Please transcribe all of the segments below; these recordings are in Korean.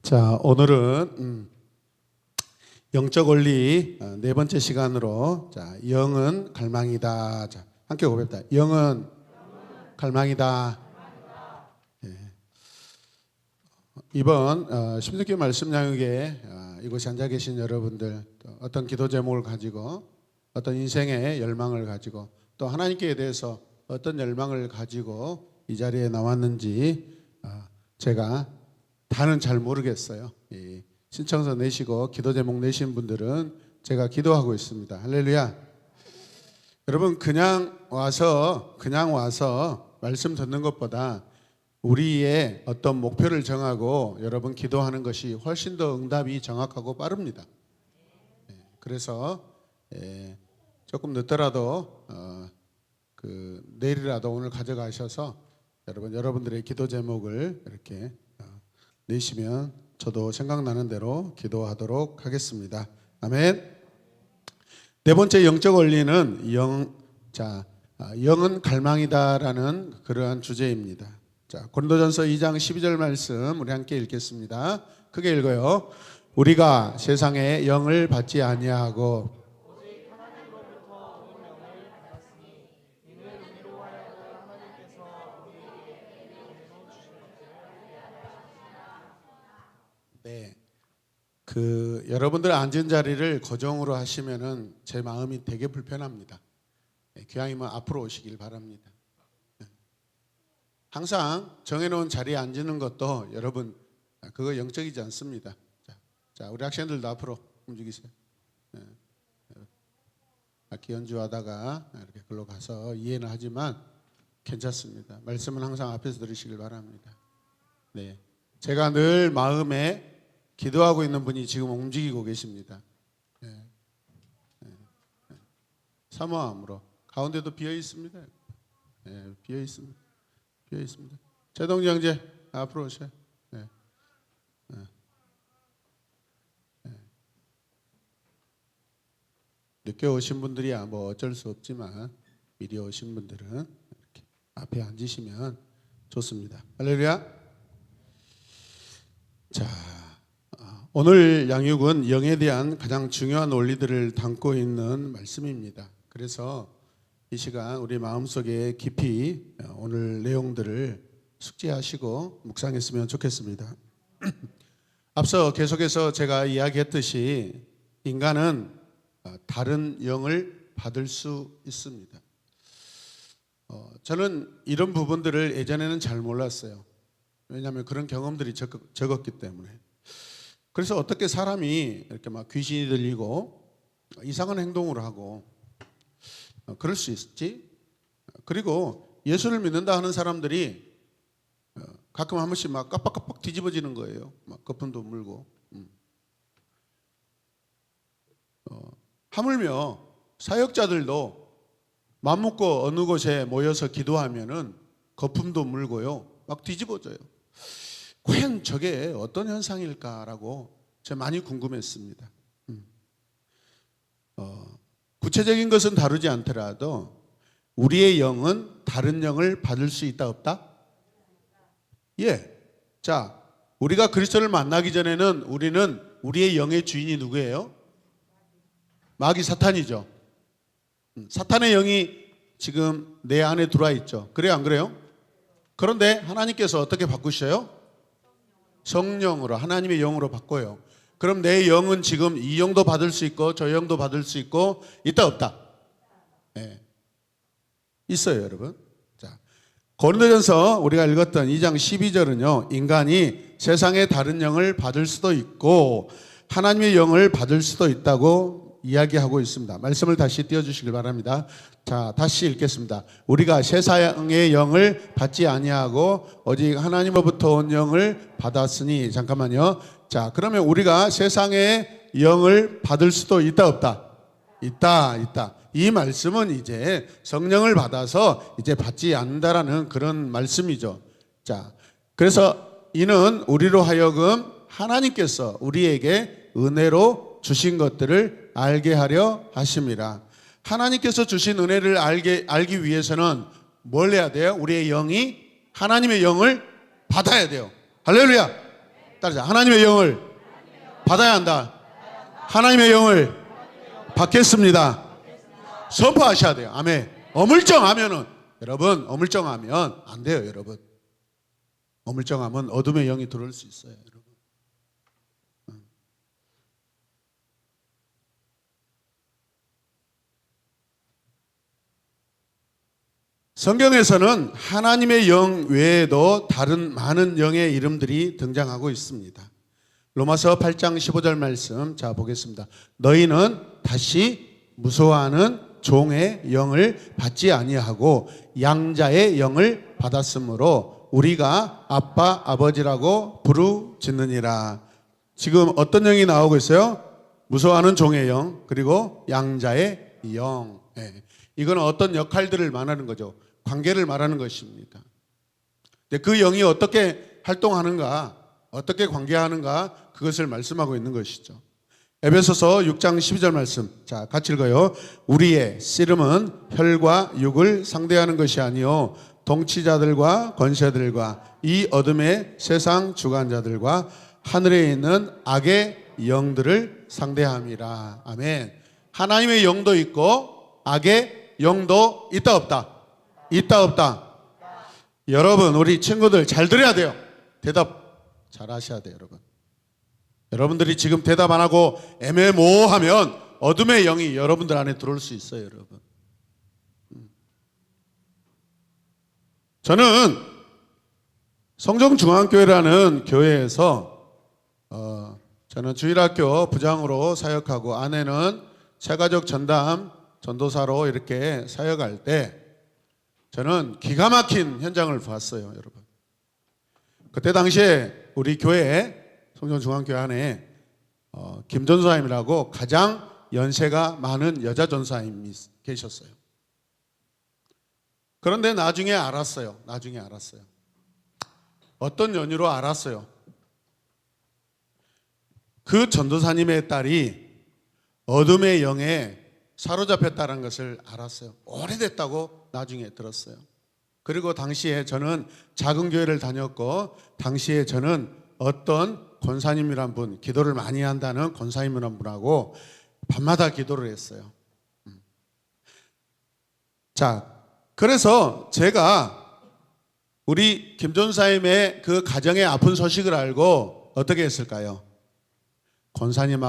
자, 오늘은 영적 원리 네 번째 시간으로 자, 영은 갈망이다. 자, 함께 고백합니다. 영은 갈망이다. 예. 이번 신명기 말씀 양육에 이곳에 앉아 계신 여러분들 어떤 기도 제목을 가지고 어떤 인생의 열망을 가지고 또 하나님께 대해서 어떤 열망을 가지고 이 자리에 나왔는지 제가 다는 잘 모르겠어요. 신청서 내시고 기도 제목 내신 분들은 제가 기도하고 있습니다. 할렐루야. 여러분 그냥 와서 말씀 듣는 것보다 우리의 어떤 목표를 정하고 여러분 기도하는 것이 훨씬 더 응답이 정확하고 빠릅니다. 그래서 조금 늦더라도 내일이라도 오늘 가져가셔서 여러분들의 기도 제목을 이렇게 내시면 저도 생각나는 대로 기도하도록 하겠습니다. 아멘. 네 번째 영적 원리는 영은 갈망이다라는 그러한 주제입니다. 자, 고린도전서 2장 12절 말씀 우리 함께 읽겠습니다. 크게 읽어요. 우리가 세상의 영을 받지 아니하고 네, 여러분들 앉은 자리를 고정으로 하시면은 제 마음이 되게 불편합니다. 기왕이면 앞으로 오시길 바랍니다. 항상 정해놓은 자리에 앉는 것도 여러분 그거 영적이지 않습니다. 자, 우리 학생들도 앞으로 움직이세요. 악기 연주하다가 이렇게 글로 가서 이해는 하지만 괜찮습니다. 말씀은 항상 앞에서 들으시길 바랍니다. 네, 제가 늘 마음에 기도하고 있는 분이 지금 움직이고 계십니다. 사모함으로 가운데도 비어 있습니다. 비어 있습니다. 최동지 형제 앞으로 오세요. 늦게 오신 분들이야 뭐 어쩔 수 없지만 미리 오신 분들은 이렇게 앞에 앉으시면 좋습니다. 할렐루야. 자, 오늘 양육은 영에 대한 가장 중요한 원리들을 담고 있는 말씀입니다. 그래서 이 시간 우리 마음속에 깊이 오늘 내용들을 숙지하시고 묵상했으면 좋겠습니다. 앞서 계속해서 제가 이야기했듯이 인간은 다른 영을 받을 수 있습니다. 저는 이런 부분들을 예전에는 잘 몰랐어요. 왜냐하면 그런 경험들이 적었기 때문에. 그래서 어떻게 사람이 이렇게 막 귀신이 들리고 이상한 행동을 하고 그럴 수 있지? 그리고 예수를 믿는다 하는 사람들이 가끔 한 번씩 막 깜빡깜빡 뒤집어지는 거예요. 막 거품도 물고. 하물며 사역자들도 맘먹고 어느 곳에 모여서 기도하면은 거품도 물고요. 막 뒤집어져요. 과연 저게 어떤 현상일까라고 제가 많이 궁금했습니다. 구체적인 것은 다루지 않더라도 우리의 영은 다른 영을 받을 수 있다 없다? 예. 자, 우리가 그리스도를 만나기 전에는 우리는 우리의 영의 주인이 누구예요? 마귀 사탄이죠. 사탄의 영이 지금 내 안에 들어와 있죠. 그래요 안 그래요? 그런데 하나님께서 어떻게 바꾸셔요? 성령으로 하나님의 영으로 바꿔요. 그럼 내 영은 지금 이 영도 받을 수 있고 저 영도 받을 수 있고 있다 없다? 네. 있어요 여러분. 자, 고린도전서 우리가 읽었던 2장 12절은요 인간이 세상의 다른 영을 받을 수도 있고 하나님의 영을 받을 수도 있다고 이야기하고 있습니다. 말씀을 다시 띄워주시길 바랍니다. 자, 다시 읽겠습니다. 우리가 세상의 영을 받지 아니하고 오직 하나님으로부터 온 영을 받았으니. 잠깐만요. 자, 그러면 우리가 세상의 영을 받을 수도 있다 없다? 있다. 이 말씀은 이제 성령을 받아서 이제 받지 않는다라는 그런 말씀이죠. 자, 그래서 이는 우리로 하여금 하나님께서 우리에게 은혜로 주신 것들을 알게 하려 하심이라. 하나님께서 주신 은혜를 알기 위해서는 뭘 해야 돼요? 우리의 영이 하나님의 영을 받아야 돼요. 할렐루야. 따르자. 하나님의 영을 받아야 한다. 하나님의 영을 받겠습니다. 선포하셔야 돼요. 아멘. 어물쩡하면은 여러분, 어물쩡하면 안 돼요, 여러분. 어물쩡하면 어둠의 영이 들어올 수 있어요, 여러분. 성경에서는 하나님의 영 외에도 다른 많은 영의 이름들이 등장하고 있습니다. 로마서 8장 15절 말씀 자 보겠습니다. 너희는 다시 무서워하는 종의 영을 받지 아니하고 양자의 영을 받았으므로 우리가 아빠 아버지라고 부르짖느니라. 지금 어떤 영이 나오고 있어요? 무서워하는 종의 영, 그리고 양자의 영. 이건 어떤 역할들을 말하는 거죠. 관계를 말하는 것입니다. 근데 그 영이 어떻게 활동하는가, 어떻게 관계하는가, 그것을 말씀하고 있는 것이죠. 에베소서 6장 12절 말씀, 자 같이 읽어요. 우리의 씨름은 혈과 육을 상대하는 것이 아니요 통치자들과 권세들과 이 어둠의 세상 주관자들과 하늘에 있는 악의 영들을 상대함이라. 아멘. 하나님의 영도 있고 악의 영도 있다 없다? 있다 없다? 여러분, 우리 친구들 잘 들어야 돼요. 대답 잘 하셔야 돼요, 여러분. 여러분들이 지금 대답 안 하고 애매모호하면 어둠의 영이 여러분들 안에 들어올 수 있어요, 여러분. 저는 성정중앙교회라는 교회에서 저는 주일학교 부장으로 사역하고 아내는 새가족 전담 전도사로 이렇게 사역할 때 저는 기가 막힌 현장을 봤어요, 여러분. 그때 당시에 우리 교회 성정중앙교회 안에 김 전사님이라고 가장 연세가 많은 여자 전사님이 계셨어요. 그런데 나중에 알았어요. 어떤 연유로 알았어요. 그 전도사님의 딸이 어둠의 영에 사로잡혔다는 것을 알았어요. 오래됐다고 나중에 들었어요. 그리고 당시에 저는 작은 교회를 다녔고 당시에 저는 어떤 권사님이란 분, 기도를 많이 한다는 권사님이란 분하고 밤마다 기도를 했어요. 자, 그래서 제가 우리 김 전사님의 그 가정의 아픈 소식을 알고 어떻게 했을까요? 권사님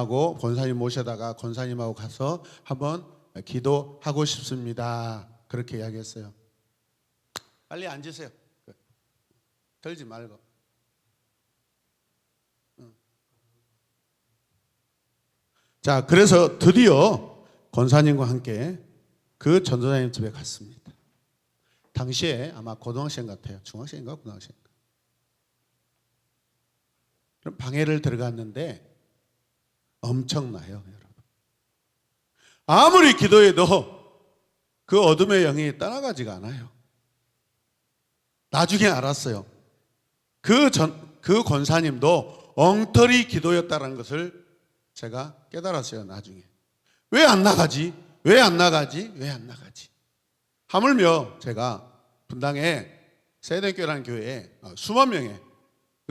모셔다가 권사님하고 가서 한번 기도하고 싶습니다. 그렇게 이야기했어요. 빨리 앉으세요. 들지 말고. 자, 그래서 드디어 권사님과 함께 그 전도사님 집에 갔습니다. 당시에 아마 고등학생 같아요. 중학생인가 고등학생인가. 그럼 방에를 들어갔는데 엄청나요, 여러분. 아무리 기도해도 그 어둠의 영이 떠나가지가 않아요. 나중에 알았어요. 그 권사님도 엉터리 기도였다는 것을 제가 깨달았어요, 나중에. 왜 안 나가지? 하물며 제가 분당에 세대교회라는 교회에 수만 명의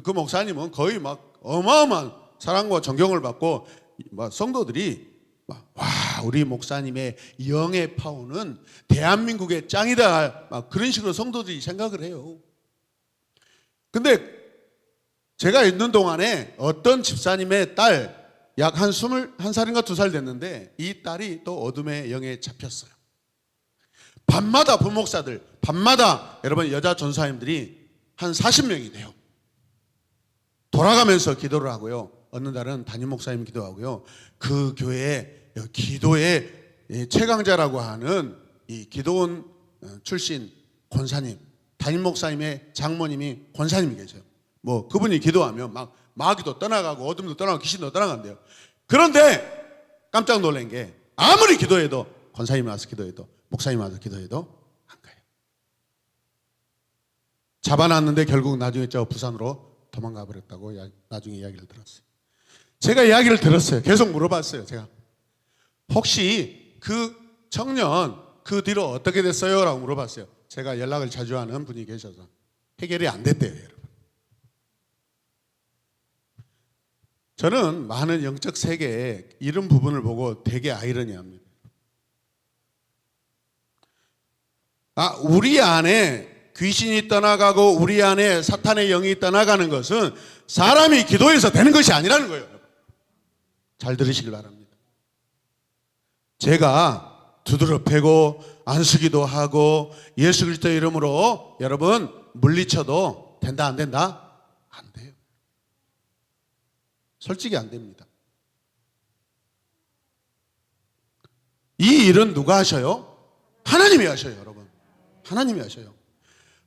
그 목사님은 거의 막 어마어마한 사랑과 존경을 받고 성도들이 와, 우리 목사님의 영의 파워는 대한민국의 짱이다. 막 그런 식으로 성도들이 생각을 해요. 근데 제가 있는 동안에 어떤 집사님의 딸, 약 한 21살인가 2살 됐는데 이 딸이 또 어둠의 영에 잡혔어요. 밤마다 부목사들, 밤마다 여러분 여자 전사님들이 한 40명이 돼요. 돌아가면서 기도를 하고요. 어느 날은 담임 목사님 기도하고요. 그 교회에 기도의 최강자라고 하는 이 기도원 출신 권사님, 담임 목사님의 장모님이 권사님이 계세요. 뭐 그분이 기도하면 막 마귀도 떠나가고 어둠도 떠나가고 귀신도 떠나간대요. 그런데 깜짝 놀란 게 아무리 기도해도 권사님이 와서 기도해도 목사님이 와서 기도해도 안 가요. 잡아놨는데 결국 나중에 저 부산으로 도망가 버렸다고 나중에 이야기를 들었어요. 제가 이야기를 들었어요. 계속 물어봤어요. 제가 혹시 그 청년 그 뒤로 어떻게 됐어요? 라고 물어봤어요. 제가 연락을 자주 하는 분이 계셔서 해결이 안 됐대요, 여러분. 저는 많은 영적 세계에 이런 부분을 보고 되게 아이러니합니다. 우리 안에 귀신이 떠나가고 우리 안에 사탄의 영이 떠나가는 것은 사람이 기도해서 되는 것이 아니라는 거예요. 잘 들으시길 바랍니다. 제가 두드러 패고 안수기도 하고 예수 그리스도의 이름으로 여러분 물리쳐도 된다 안 된다? 안 돼요. 솔직히 안 됩니다. 이 일은 누가 하셔요? 하나님이 하셔요, 여러분. 하나님이 하셔요.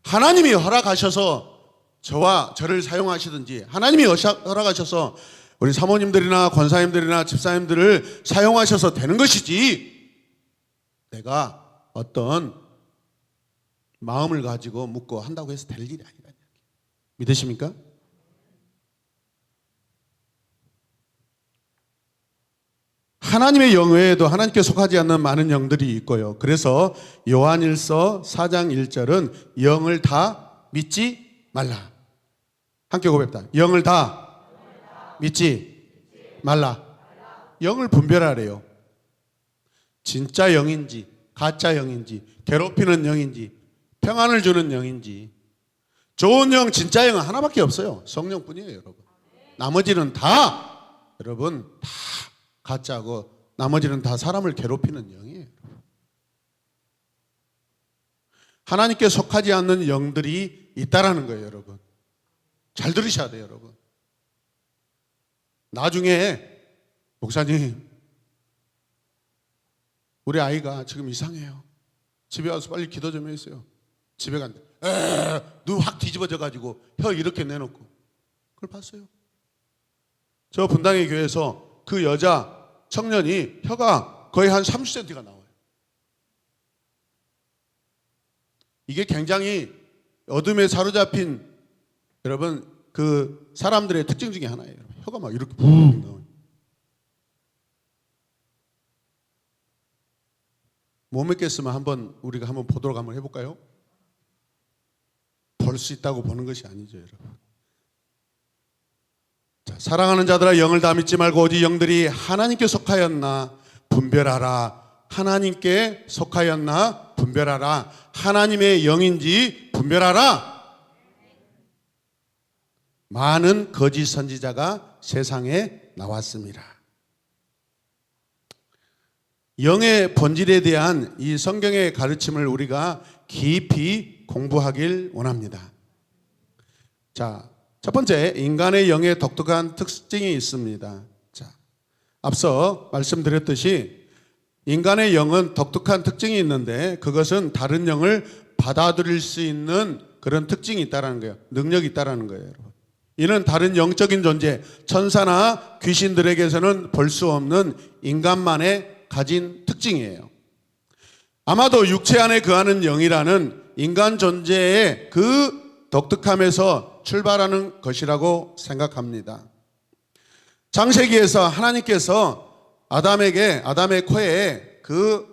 하나님이 허락하셔서 저와 저를 사용하시든지 하나님이 허락하셔서 우리 사모님들이나 권사님들이나 집사님들을 사용하셔서 되는 것이지 내가 어떤 마음을 가지고 묻고 한다고 해서 될 일이 아니라. 믿으십니까? 하나님의 영 외에도 하나님께 속하지 않는 많은 영들이 있고요. 그래서 요한일서 4장 1절은 영을 다 믿지 말라. 함께 고백합니다. 영을 다 믿지 말라. 영을 분별하래요. 진짜 영인지 가짜 영인지 괴롭히는 영인지 평안을 주는 영인지. 좋은 영 진짜 영은 하나밖에 없어요. 성령뿐이에요, 여러분. 나머지는 다 여러분 다 가짜고 나머지는 다 사람을 괴롭히는 영이에요. 하나님께 속하지 않는 영들이 있다라는 거예요, 여러분. 잘 들으셔야 돼요, 여러분. 나중에 목사님 우리 아이가 지금 이상해요. 집에 와서 빨리 기도 좀 해주세요. 집에 간대. 눈 확 뒤집어져 가지고 혀 이렇게 내놓고. 그걸 봤어요. 저 분당의 교회에서 그 여자 청년이 혀가 거의 한 30cm가 나와요. 이게 굉장히 어둠에 사로잡힌 여러분 그 사람들의 특징 중에 하나예요. 혀가 막 이렇게 붕 나와요. 못 믿겠으면 우리가 한번 보도록 한번 해볼까요? 볼 수 있다고 보는 것이 아니죠, 여러분. 자, 사랑하는 자들아 영을 다 믿지 말고 오직 영들이 하나님께 속하였나 분별하라. 하나님께 속하였나 분별하라. 하나님의 영인지 분별하라. 많은 거짓 선지자가 세상에 나왔습니다. 영의 본질에 대한 이 성경의 가르침을 우리가 깊이 공부하길 원합니다. 자, 첫 번째, 인간의 영의 독특한 특징이 있습니다. 자, 앞서 말씀드렸듯이 인간의 영은 독특한 특징이 있는데 그것은 다른 영을 받아들일 수 있는 그런 특징이 있다는 거예요. 능력이 있다는 거예요, 여러분. 이는 다른 영적인 존재, 천사나 귀신들에게서는 볼 수 없는 인간만의 가진 특징이에요. 아마도 육체 안에 거하는 영이라는 인간 존재의 그 독특함에서 출발하는 것이라고 생각합니다. 창세기에서 하나님께서 아담의 코에 그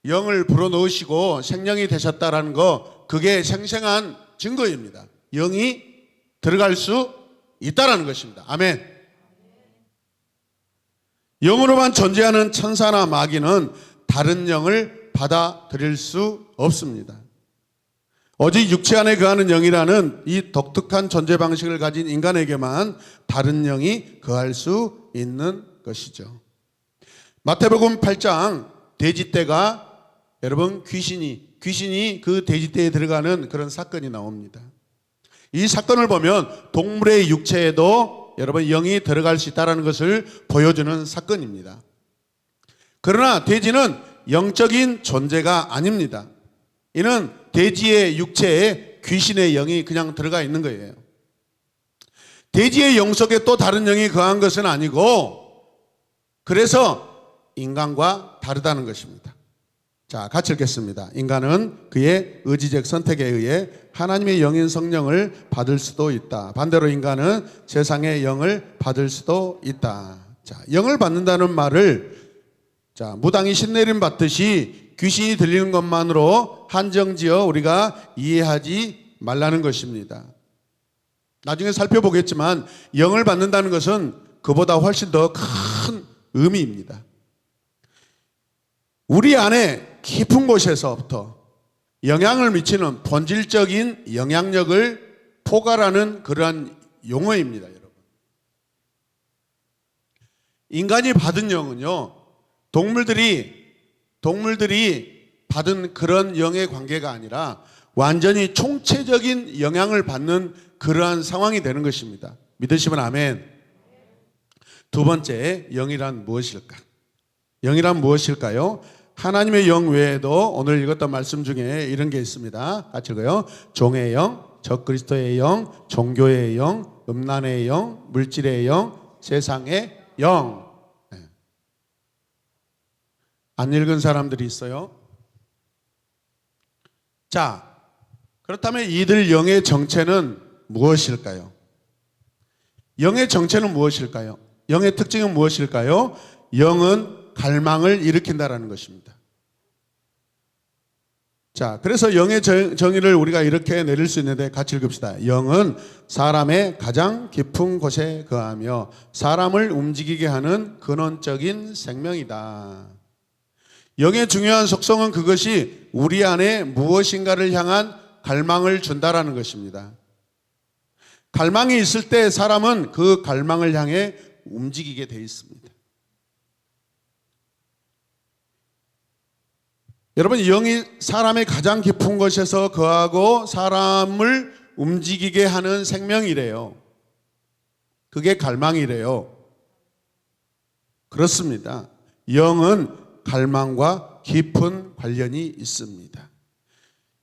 영을 불어넣으시고 생명이 되셨다라는 거, 그게 생생한 증거입니다. 영이 들어갈 수 있다라는 것입니다. 아멘. 영으로만 존재하는 천사나 마귀는 다른 영을 받아들일 수 없습니다. 오직 육체 안에 거하는 영이라는 이 독특한 존재 방식을 가진 인간에게만 다른 영이 거할 수 있는 것이죠. 마태복음 8장 돼지떼가 여러분 귀신이 그 돼지떼에 들어가는 그런 사건이 나옵니다. 이 사건을 보면 동물의 육체에도 여러분 영이 들어갈 수 있다는 것을 보여주는 사건입니다. 그러나 돼지는 영적인 존재가 아닙니다. 이는 돼지의 육체에 귀신의 영이 그냥 들어가 있는 거예요. 돼지의 영 속에 또 다른 영이 거한 것은 아니고 그래서 인간과 다르다는 것입니다. 자, 같이 읽겠습니다. 인간은 그의 의지적 선택에 의해 하나님의 영인 성령을 받을 수도 있다. 반대로 인간은 세상의 영을 받을 수도 있다. 자, 영을 받는다는 말을 무당이 신내림 받듯이 귀신이 들리는 것만으로 한정지어 우리가 이해하지 말라는 것입니다. 나중에 살펴보겠지만 영을 받는다는 것은 그보다 훨씬 더 큰 의미입니다. 우리 안에 깊은 곳에서부터 영향을 미치는 본질적인 영향력을 포괄하는 그러한 용어입니다, 여러분. 인간이 받은 영은요, 동물들이 받은 그런 영의 관계가 아니라 완전히 총체적인 영향을 받는 그러한 상황이 되는 것입니다. 믿으시면 아멘. 두 번째, 영이란 무엇일까? 영이란 무엇일까요? 하나님의 영 외에도 오늘 읽었던 말씀 중에 이런 게 있습니다. 같이 읽어요. 종의 영, 적그리스도의 영, 종교의 영, 음란의 영, 물질의 영, 세상의 영. 안 읽은 사람들이 있어요. 자, 그렇다면 이들 영의 정체는 무엇일까요? 영의 정체는 무엇일까요? 영의 특징은 무엇일까요? 영은 갈망을 일으킨다라는 것입니다. 자, 그래서 영의 정의를 우리가 이렇게 내릴 수 있는데 같이 읽읍시다. 영은 사람의 가장 깊은 곳에 거하며 사람을 움직이게 하는 근원적인 생명이다. 영의 중요한 속성은 그것이 우리 안에 무엇인가를 향한 갈망을 준다라는 것입니다. 갈망이 있을 때 사람은 그 갈망을 향해 움직이게 되어 있습니다. 여러분, 영이 사람의 가장 깊은 곳에서 거하고 사람을 움직이게 하는 생명이래요. 그게 갈망이래요. 그렇습니다. 영은 갈망과 깊은 관련이 있습니다.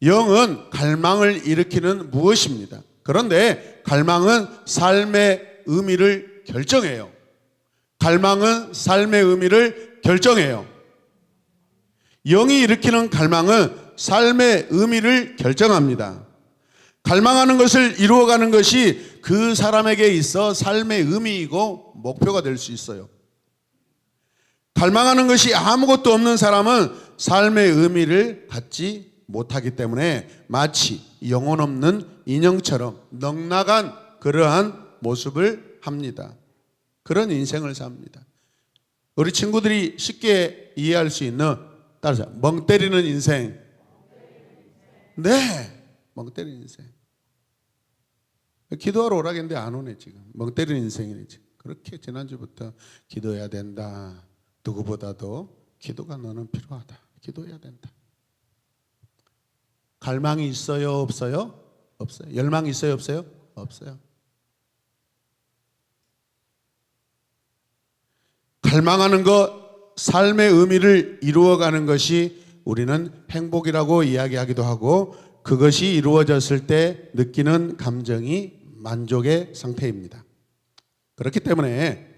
영은 갈망을 일으키는 무엇입니다. 그런데 갈망은 삶의 의미를 결정해요. 갈망은 삶의 의미를 결정해요. 영이 일으키는 갈망은 삶의 의미를 결정합니다. 갈망하는 것을 이루어가는 것이 그 사람에게 있어 삶의 의미이고 목표가 될 수 있어요. 갈망하는 것이 아무것도 없는 사람은 삶의 의미를 갖지 못하기 때문에 마치 영혼 없는 인형처럼 넉나간 그러한 모습을 합니다. 그런 인생을 삽니다. 우리 친구들이 쉽게 이해할 수 있는, 따라서 멍 때리는 인생. 네, 멍 때리는 인생. 기도하러 오라겠는데 안 오네 지금. 멍 때리는 인생이네 지금. 그렇게 지난주부터 기도해야 된다. 누구보다도 기도가 너는 필요하다. 기도해야 된다. 갈망이 있어요? 없어요? 없어요. 열망이 있어요? 없어요? 없어요. 갈망하는 것, 삶의 의미를 이루어가는 것이 우리는 행복이라고 이야기하기도 하고 그것이 이루어졌을 때 느끼는 감정이 만족의 상태입니다. 그렇기 때문에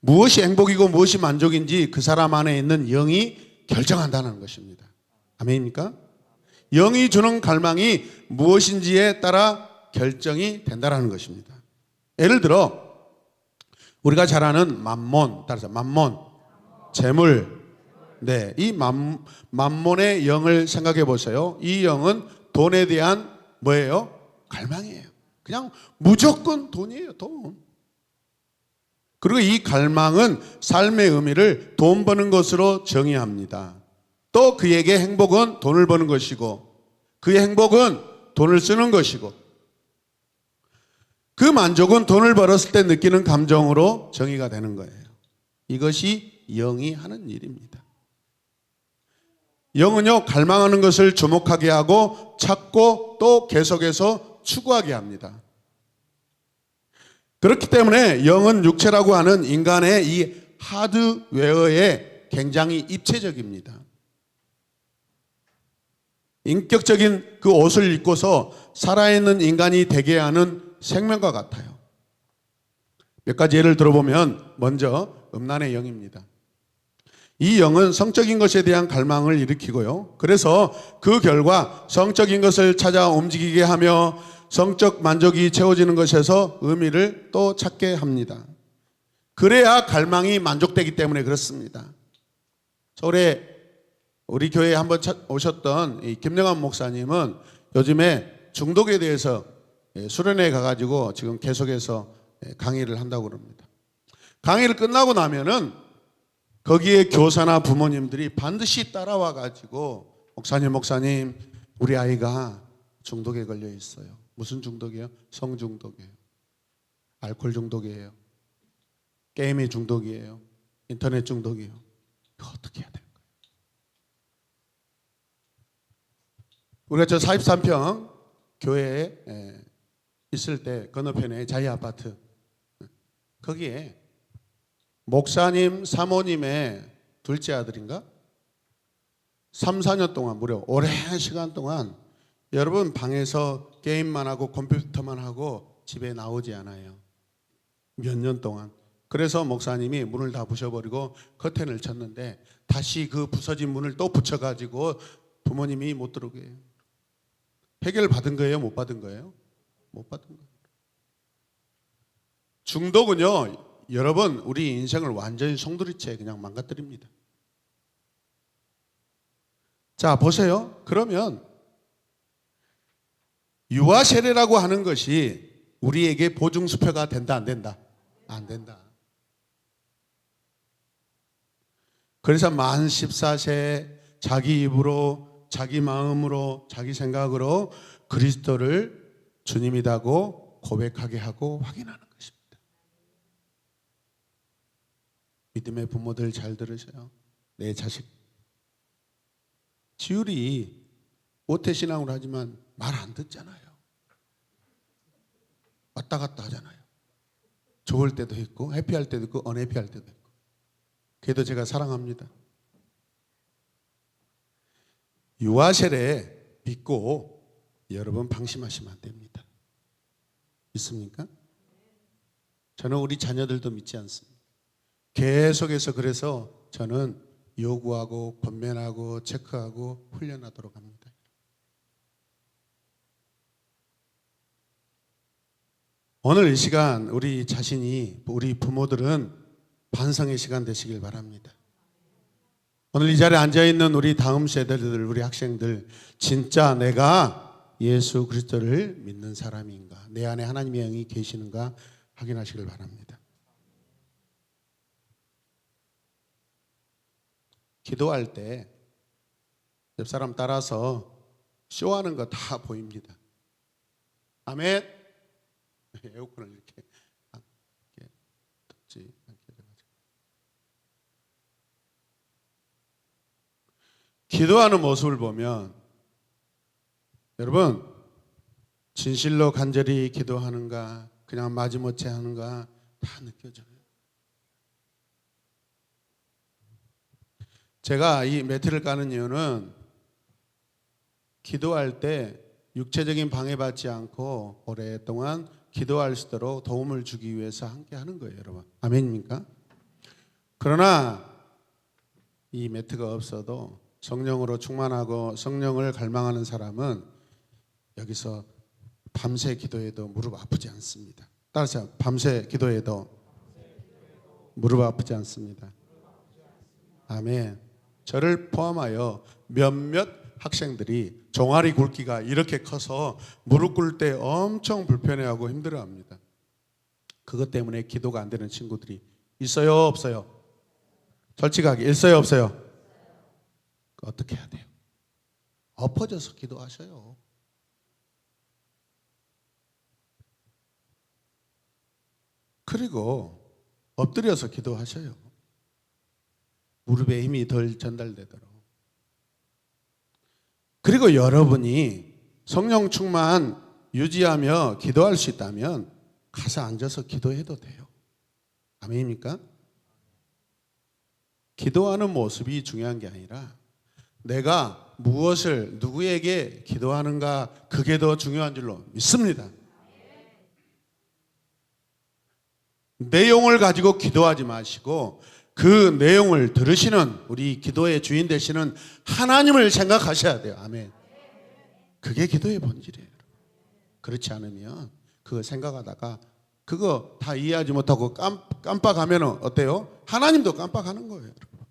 무엇이 행복이고 무엇이 만족인지 그 사람 안에 있는 영이 결정한다는 것입니다. 아멘입니까? 영이 주는 갈망이 무엇인지에 따라 결정이 된다는 것입니다. 예를 들어 우리가 잘 아는 맘몬, 따라서 맘몬, 재물. 네, 이 맘몬의 영을 생각해 보세요. 이 영은 돈에 대한 뭐예요? 갈망이에요. 그냥 무조건 돈이에요, 돈. 그리고 이 갈망은 삶의 의미를 돈 버는 것으로 정의합니다. 또 그에게 행복은 돈을 버는 것이고 그의 행복은 돈을 쓰는 것이고 그 만족은 돈을 벌었을 때 느끼는 감정으로 정의가 되는 거예요. 이것이 영이 하는 일입니다. 영은요, 갈망하는 것을 주목하게 하고 찾고 또 계속해서 추구하게 합니다. 그렇기 때문에 영은 육체라고 하는 인간의 이 하드웨어에 굉장히 입체적입니다. 인격적인 그 옷을 입고서 살아있는 인간이 되게 하는 생명과 같아요. 몇 가지 예를 들어보면 먼저 음란의 영입니다. 이 영은 성적인 것에 대한 갈망을 일으키고요. 그래서 그 결과 성적인 것을 찾아 움직이게 하며 성적 만족이 채워지는 것에서 의미를 또 찾게 합니다. 그래야 갈망이 만족되기 때문에 그렇습니다. 서울에 우리 교회에 한번 오셨던 이 김영환 목사님은 요즘에 중독에 대해서 수련회 가가지고 지금 계속해서 강의를 한다고 그럽니다. 강의를 끝나고 나면은 거기에 교사나 부모님들이 반드시 따라와 가지고 목사님 우리 아이가 중독에 걸려 있어요. 무슨 중독이에요? 성 중독이에요. 알코올 중독이에요. 게임의 중독이에요. 인터넷 중독이에요. 이거 어떻게 해야 될까요? 우리가 저 43평 교회에 있을 때 건너편에 자이 아파트, 거기에 목사님 사모님의 둘째 아들인가? 3, 4년 동안 무려 오랜 시간 동안 여러분 방에서 게임만 하고 컴퓨터만 하고 집에 나오지 않아요. 몇 년 동안. 그래서 목사님이 문을 다 부셔버리고 커튼을 쳤는데 다시 그 부서진 문을 또 붙여가지고 부모님이 못 들어오게 해요. 해결 받은 거예요? 못 받은 거예요? 못 받은 거예요. 중독은요, 여러분 우리 인생을 완전히 송두리째 그냥 망가뜨립니다. 자, 보세요. 그러면 유아 세례라고 하는 것이 우리에게 보증수표가 된다, 안 된다? 안 된다. 그래서 만 14세 자기 입으로, 자기 마음으로, 자기 생각으로 그리스도를 주님이라고 고백하게 하고 확인하는 것입니다. 믿음의 부모들 잘 들으세요. 내 자식 지율이 모태신앙으로 하지만 말 안 듣잖아요. 왔다 갔다 하잖아요. 좋을 때도 있고 해피할 때도 있고 언해피할 때도 있고. 그래도 제가 사랑합니다. 유아세례 믿고 여러분 방심하시면 안 됩니다. 믿습니까? 저는 우리 자녀들도 믿지 않습니다. 계속해서 그래서 저는 요구하고 권면하고 체크하고 훈련하도록 합니다. 오늘 이 시간 우리 자신이, 우리 부모들은 반성의 시간 되시길 바랍니다. 오늘 이 자리에 앉아있는 우리 다음 세대들, 우리 학생들, 진짜 내가 예수 그리스도를 믿는 사람인가, 내 안에 하나님의 영이 계시는가 확인하시길 바랍니다. 기도할 때 옆 사람 따라서 쇼하는 거 다 보입니다. 아멘. 에어컨을 이렇게 덥지 않게 해가지고. 기도하는 모습을 보면 여러분 진실로 간절히 기도하는가 그냥 마지못해 하는가 다 느껴져요. 제가 이 매트를 까는 이유는 기도할 때 육체적인 방해받지 않고 오랫동안 기도할 수 있도록 도움을 주기 위해서 함께 하는 거예요, 여러분. 아멘입니까? 그러나 이 매트가 없어도 성령으로 충만하고 성령을 갈망하는 사람은 여기서 밤새 기도해도 무릎 아프지 않습니다. 따라서 밤새 기도해도 무릎 아프지 않습니다. 아멘. 저를 포함하여 몇몇 학생들이 종아리 굵기가 이렇게 커서 무릎 꿇을 때 엄청 불편해하고 힘들어합니다. 그것 때문에 기도가 안 되는 친구들이 있어요, 없어요? 솔직하게 있어요, 없어요? 어떻게 해야 돼요? 엎어져서 기도하셔요. 그리고 엎드려서 기도하셔요. 무릎에 힘이 덜 전달되도록. 그리고 여러분이 성령 충만 유지하며 기도할 수 있다면 가서 앉아서 기도해도 돼요. 아멘입니까? 기도하는 모습이 중요한 게 아니라 내가 무엇을 누구에게 기도하는가 그게 더 중요한 줄로 믿습니다. 내용을 가지고 기도하지 마시고 그 내용을 들으시는 우리 기도의 주인 되시는 하나님을 생각하셔야 돼요. 아멘. 그게 기도의 본질이에요. 그렇지 않으면 그거 생각하다가 그거 다 이해하지 못하고 깜빡하면 어때요? 하나님도 깜빡하는 거예요. 여러분.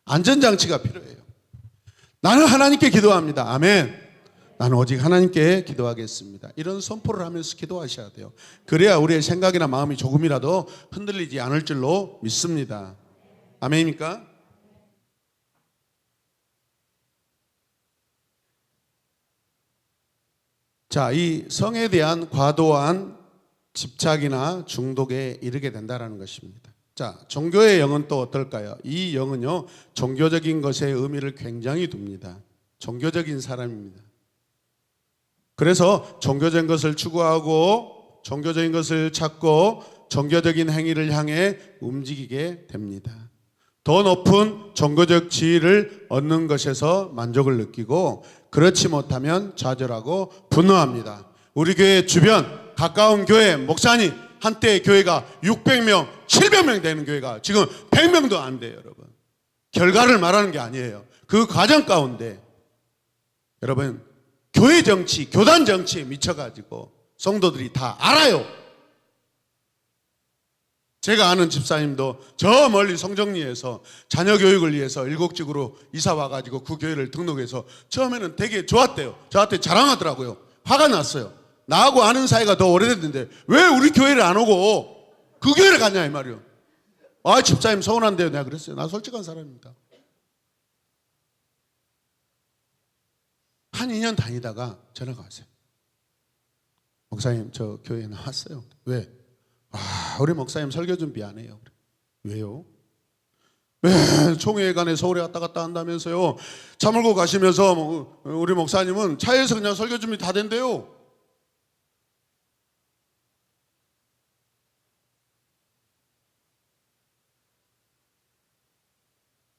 안전장치가 필요해요. 나는 하나님께 기도합니다. 아멘. 나는 오직 하나님께 기도하겠습니다. 이런 선포를 하면서 기도하셔야 돼요. 그래야 우리의 생각이나 마음이 조금이라도 흔들리지 않을 줄로 믿습니다. 아멘입니까? 자, 이 성에 대한 과도한 집착이나 중독에 이르게 된다는 것입니다. 자, 종교의 영은 또 어떨까요? 이 영은요, 종교적인 것의 의미를 굉장히 둡니다. 종교적인 사람입니다. 그래서 종교적인 것을 추구하고 종교적인 것을 찾고 종교적인 행위를 향해 움직이게 됩니다. 더 높은 종교적 지위를 얻는 것에서 만족을 느끼고 그렇지 못하면 좌절하고 분노합니다. 우리 교회 주변 가까운 교회 목사님, 한때 교회가 600명, 700명 되는 교회가 지금 100명도 안 돼요, 여러분. 결과를 말하는 게 아니에요. 그 과정 가운데 여러분, 교회 정치, 교단 정치에 미쳐가지고 성도들이 다 알아요. 제가 아는 집사님도 저 멀리 성정리에서 자녀 교육을 위해서 일곡직으로 이사 와가지고 그 교회를 등록해서 처음에는 되게 좋았대요. 저한테 자랑하더라고요. 화가 났어요. 나하고 아는 사이가 더 오래됐는데 왜 우리 교회를 안 오고 그 교회를 갔냐 이 말이요. 아, 집사님 서운한데요. 내가 그랬어요. 나 솔직한 사람입니다. 한 2년 다니다가 전화가 왔어요. 목사님, 저 교회에 나왔어요. 왜? 아, 우리 목사님 설교 준비 안 해요. 왜요? 왜 총회관에 서울에 왔다 갔다 한다면서요. 차 몰고 가시면서 우리 목사님은 차에서 그냥 설교 준비 다 된대요.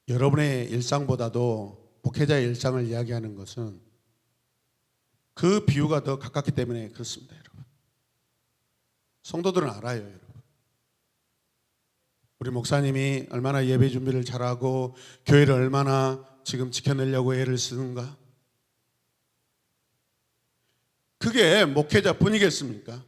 여러분의 일상보다도 목회자의 일상을 이야기하는 것은 그 비유가 더 가깝기 때문에 그렇습니다, 여러분. 성도들은 알아요, 여러분. 우리 목사님이 얼마나 예배 준비를 잘하고 교회를 얼마나 지금 지켜내려고 애를 쓰는가. 그게 목회자뿐이겠습니까?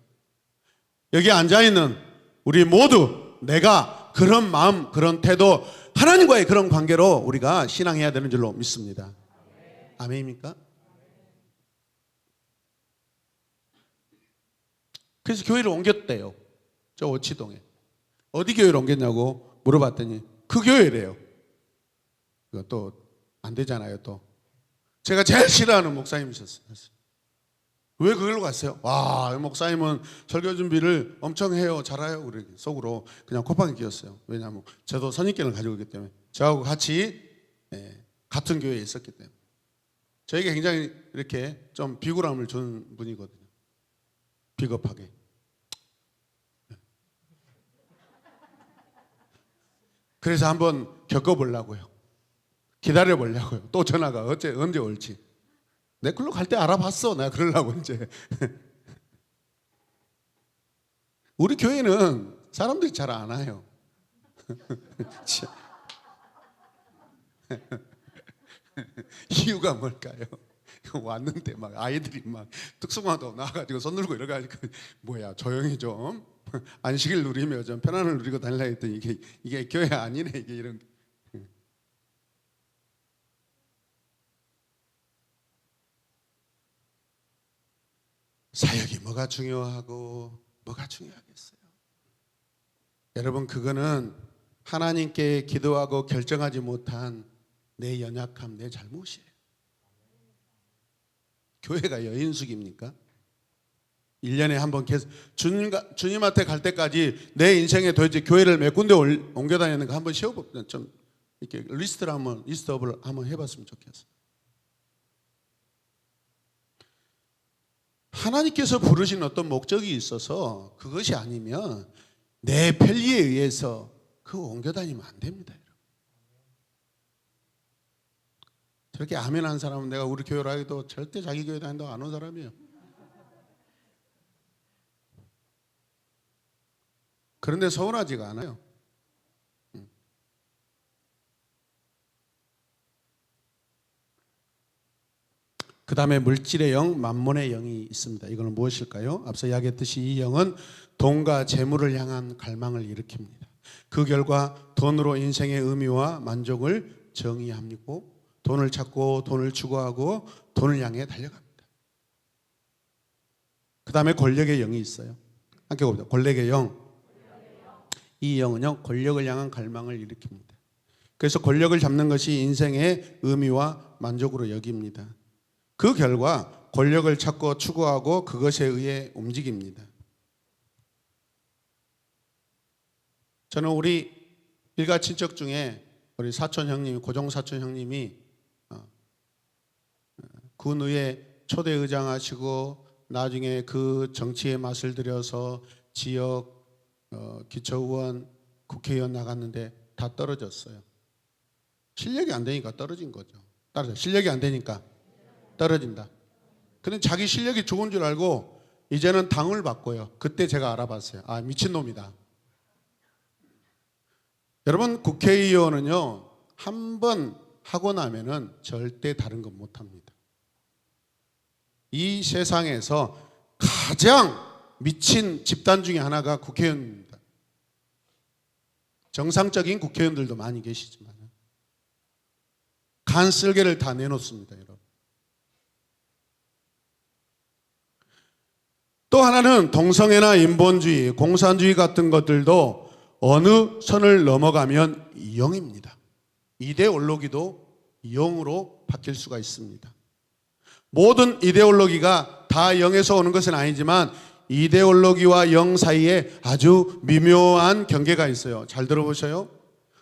여기 앉아있는 우리 모두 내가 그런 마음, 그런 태도, 하나님과의 그런 관계로 우리가 신앙해야 되는 줄로 믿습니다. 아멘입니까? 그래서 교회를 옮겼대요. 저 오치동에. 어디 교회를 옮겼냐고 물어봤더니 그 교회래요. 그거 또 안 되잖아요, 또. 제가 제일 싫어하는 목사님이셨어요. 왜 그걸로 갔어요? 와, 목사님은 설교 준비를 엄청 해요. 잘해요. 그래 속으로 그냥 콧방에 끼었어요. 왜냐하면 저도 선입견을 가지고 있기 때문에 저하고 같이 같은 교회에 있었기 때문에 저에게 굉장히 이렇게 좀 비굴함을 주는 분이거든요. 비겁하게. 그래서 한번 겪어보려고요. 기다려보려고요. 또 전화가 언제 올지. 내 글로 갈 때 알아봤어. 내가 그러려고 이제. 우리 교회는 사람들이 잘 안 와요. 이유가 뭘까요? 왔는데 막 아이들이 막 특성화도 나와가지고 손 들고 이래가지고 뭐야 조용히 좀 안식일 누리며 좀 편안을 누리고 다니려 했더니 이게 교회 아니네 이게 이런. 사역이 뭐가 중요하고 뭐가 중요하겠어요? 여러분, 그거는 하나님께 기도하고 결정하지 못한 내 연약함, 내 잘못이에요. 교회가 여인숙입니까? 1년에 한 번 계속 주님한테 갈 때까지 내 인생에 도대체 교회를 몇 군데 옮겨 다니는가 한번 쉬어봅시다. 좀 이렇게 리스트업을 한번 해봤으면 좋겠어요. 하나님께서 부르신 어떤 목적이 있어서 그것이 아니면 내 편리에 의해서 그거 옮겨 다니면 안 됩니다. 저렇게 아멘 한 사람은 내가 우리 교회로 하기도 절대 자기 교회 다닌다고 안 온 사람이에요. 그런데 서운하지가 않아요. 그 다음에 물질의 영, 만몬의 영이 있습니다. 이거는 무엇일까요? 앞서 이야기했듯이 이 영은 돈과 재물을 향한 갈망을 일으킵니다. 그 결과 돈으로 인생의 의미와 만족을 정의합니다. 돈을 찾고 돈을 추구하고 돈을 향해 달려갑니다. 그 다음에 권력의 영이 있어요. 함께 봅니다. 권력의 영. 이 영은요, 권력을 향한 갈망을 일으킵니다. 그래서 권력을 잡는 것이 인생의 의미와 만족으로 여깁니다. 그 결과 권력을 찾고 추구하고 그것에 의해 움직입니다. 저는 우리 일가 친척 중에 우리 사촌 형님이, 고종 사촌 형님이 군의회 초대 의장하시고 나중에 그 정치의 맛을 들여서 지역 기초의원, 국회의원 나갔는데 다 떨어졌어요. 실력이 안 되니까 떨어진 거죠. 따라서 실력이 안 되니까 떨어진다. 근데 자기 실력이 좋은 줄 알고 이제는 당을 바꿔요. 그때 제가 알아봤어요. 아, 미친놈이다. 여러분, 국회의원은요, 한 번 하고 나면은 절대 다른 건 못합니다. 이 세상에서 가장 미친 집단 중에 하나가 국회의원입니다. 정상적인 국회의원들도 많이 계시지만 간쓸개를 다 내놓습니다, 여러분. 또 하나는 동성애나 인본주의, 공산주의 같은 것들도 어느 선을 넘어가면 영입니다. 이데올로기도 영으로 바뀔 수가 있습니다. 모든 이데올로기가 다 영에서 오는 것은 아니지만 이데올로기와 영 사이에 아주 미묘한 경계가 있어요. 잘 들어보셔요.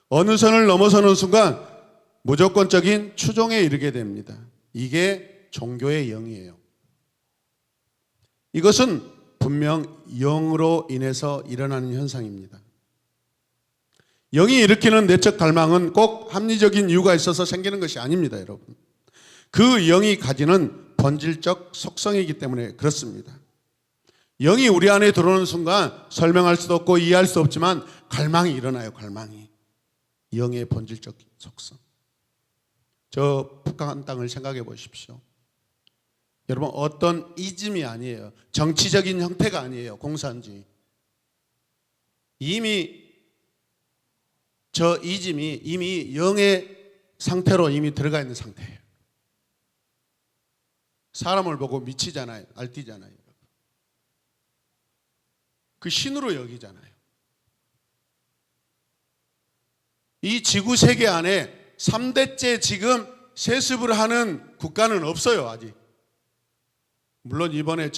어느 선을 넘어서는 순간 무조건적인 추종에 이르게 됩니다. 이게 종교의 영이에요. 이것은 분명 영으로 인해서 일어나는 현상입니다. 영이 일으키는 내적 갈망은 꼭 합리적인 이유가 있어서 생기는 것이 아닙니다, 여러분. 그 영이 가지는 본질적 속성이기 때문에 그렇습니다. 영이 우리 안에 들어오는 순간 설명할 수도 없고 이해할 수 없지만 갈망이 일어나요, 갈망이. 영의 본질적 속성. 저 북한 땅을 생각해 보십시오. 여러분, 어떤 이즘이 아니에요. 정치적인 형태가 아니에요. 공산주의. 이미 저 이즘이 이미 영의 상태로 이미 들어가 있는 상태예요. 사람을 보고 미치잖아요. 알뛰잖아요. 그 신으로 여기잖아요. 이 지구 세계 안에 3대째 지금 세습을 하는 국가는 없어요, 아직. 물론 이번에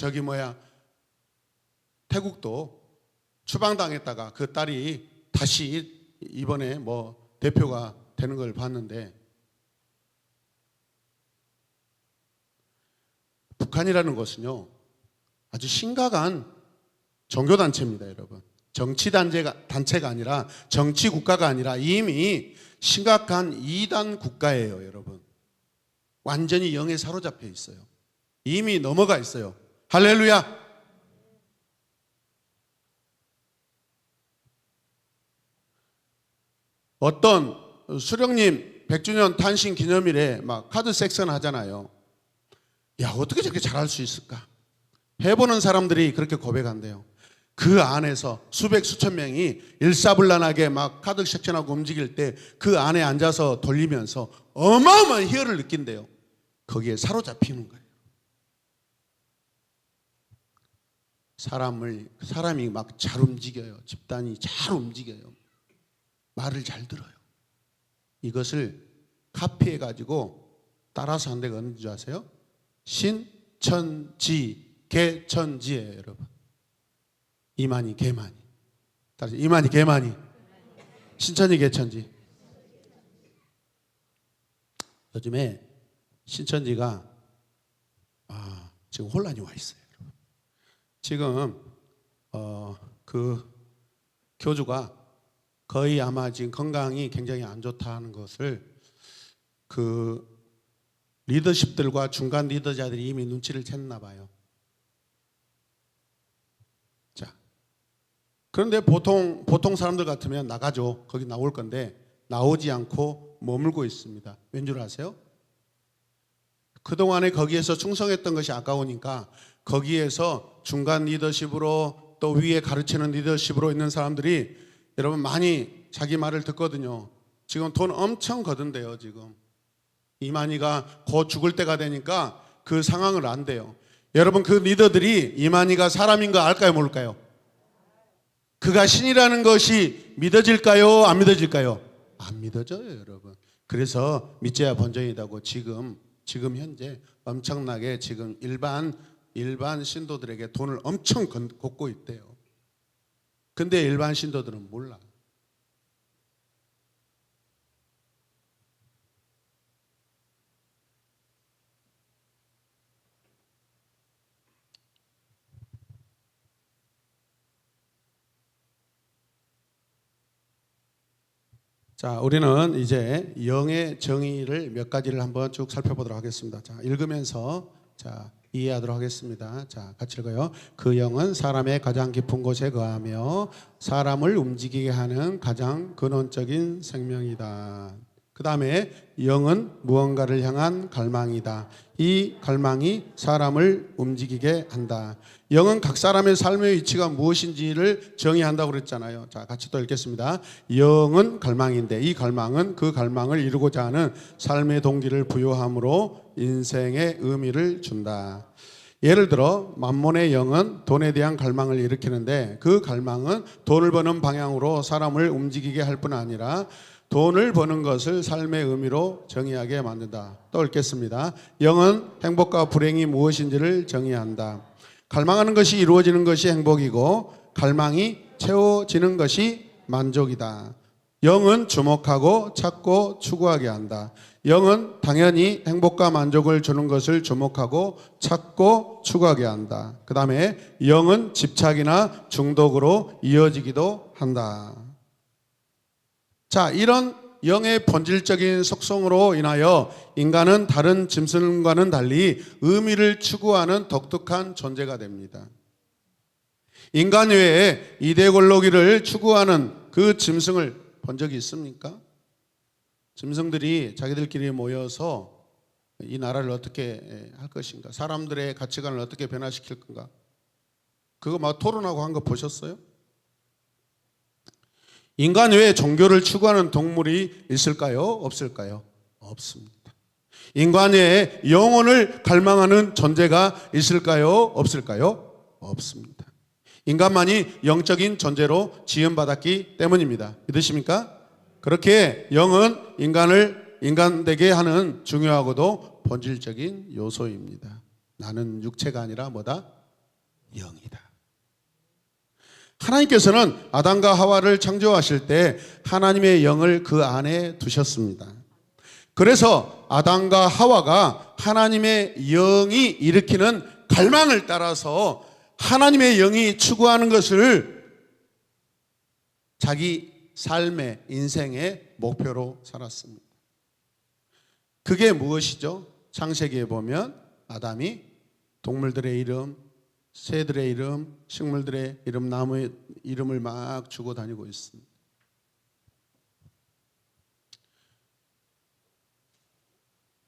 태국도 추방당했다가 그 딸이 다시 이번에 대표가 되는 걸 봤는데, 북한이라는 것은요 아주 심각한 종교단체입니다, 여러분. 정치단체가 아니라 정치국가가 아니라 이미 심각한 이단 국가예요, 여러분. 완전히 영에 사로잡혀 있어요. 이미 넘어가 있어요. 할렐루야. 어떤 수령님 100주년 탄신 기념일에 막 카드 섹션 하잖아요. 야, 어떻게 저렇게 잘할 수 있을까? 해보는 사람들이 그렇게 고백한대요. 그 안에서 수백 수천 명이 일사불란하게 막 카드 섹션하고 움직일 때 그 안에 앉아서 돌리면서 어마어마한 희열을 느낀대요. 거기에 사로잡히는 거예요. 사람이 막 잘 움직여요. 집단이 잘 움직여요. 말을 잘 들어요. 이것을 카피해가지고 따라서 한 데가 어딘지 아세요? 신천지, 개천지예요, 여러분. 이만희, 개만희. 따라서 이만희, 개만희. 신천지, 개천지. 요즘에 신천지가 지금 혼란이 와 있어요, 여러분. 지금 그 교주가 거의 아마 지금 건강이 굉장히 안 좋다는 것을 그 리더십들과 중간 리더자들이 이미 눈치를 챘나 봐요. 자, 그런데 보통 사람들 같으면 나가죠. 거기 나올 건데 나오지 않고 머물고 있습니다. 왠 줄 아세요? 그동안에 거기에서 충성했던 것이 아까우니까 거기에서 중간 리더십으로 또 위에 가르치는 리더십으로 있는 사람들이 여러분 많이 자기 말을 듣거든요. 지금 돈 엄청 거둔대요. 지금 이만희가 곧 죽을 때가 되니까 그 상황을 안대요. 여러분, 그 리더들이 이만희가 사람인 거 알까요, 모를까요? 그가 신이라는 것이 믿어질까요, 안 믿어질까요? 안 믿어져요, 여러분. 그래서 믿져야 본전이라고 지금 현재 엄청나게 지금 일반 신도들에게 돈을 엄청 걷고 있대요. 근데 일반 신도들은 몰라. 자, 우리는 이제 영의 정의를 몇 가지를 한번 쭉 살펴보도록 하겠습니다. 자, 읽으면서 이해하도록 하겠습니다. 자, 같이 읽어요. 그 영은 사람의 가장 깊은 곳에 거하며 사람을 움직이게 하는 가장 근원적인 생명이다. 그 다음에 영은 무언가를 향한 갈망이다. 이 갈망이 사람을 움직이게 한다. 영은 각 사람의 삶의 위치가 무엇인지를 정의한다고 그랬잖아요. 자, 같이 또 읽겠습니다. 영은 갈망인데 이 갈망은 그 갈망을 이루고자 하는 삶의 동기를 부여함으로 인생의 의미를 준다. 예를 들어 만몬의 영은 돈에 대한 갈망을 일으키는데 그 갈망은 돈을 버는 방향으로 사람을 움직이게 할 뿐 아니라 돈을 버는 것을 삶의 의미로 정의하게 만든다. 또 읽겠습니다. 영은 행복과 불행이 무엇인지를 정의한다. 갈망하는 것이 이루어지는 것이 행복이고 갈망이 채워지는 것이 만족이다. 영은 주목하고 찾고 추구하게 한다. 영은 당연히 행복과 만족을 주는 것을 주목하고 찾고 추구하게 한다. 그 다음에 영은 집착이나 중독으로 이어지기도 한다. 자, 이런 영의 본질적인 속성으로 인하여 인간은 다른 짐승과는 달리 의미를 추구하는 독특한 존재가 됩니다. 인간 외에 이데올로기를 추구하는 그 짐승을 본 적이 있습니까? 짐승들이 자기들끼리 모여서 이 나라를 어떻게 할 것인가, 사람들의 가치관을 어떻게 변화시킬 건가, 그거 막 토론하고 한 거 보셨어요? 인간 외에 종교를 추구하는 동물이 있을까요? 없을까요? 없습니다. 인간 외에 영혼을 갈망하는 존재가 있을까요? 없을까요? 없습니다. 인간만이 영적인 존재로 지음받았기 때문입니다. 믿으십니까? 그렇게 영은 인간을 인간되게 하는 중요하고도 본질적인 요소입니다. 나는 육체가 아니라 뭐다? 영이다. 하나님께서는 아담과 하와를 창조하실 때 하나님의 영을 그 안에 두셨습니다. 그래서 아담과 하와가 하나님의 영이 일으키는 갈망을 따라서 하나님의 영이 추구하는 것을 자기 삶의 인생의 목표로 살았습니다. 그게 무엇이죠? 창세기에 보면 아담이 동물들의 이름, 새들의 이름, 식물들의 이름, 나무의 이름을 막 주고 다니고 있습니다.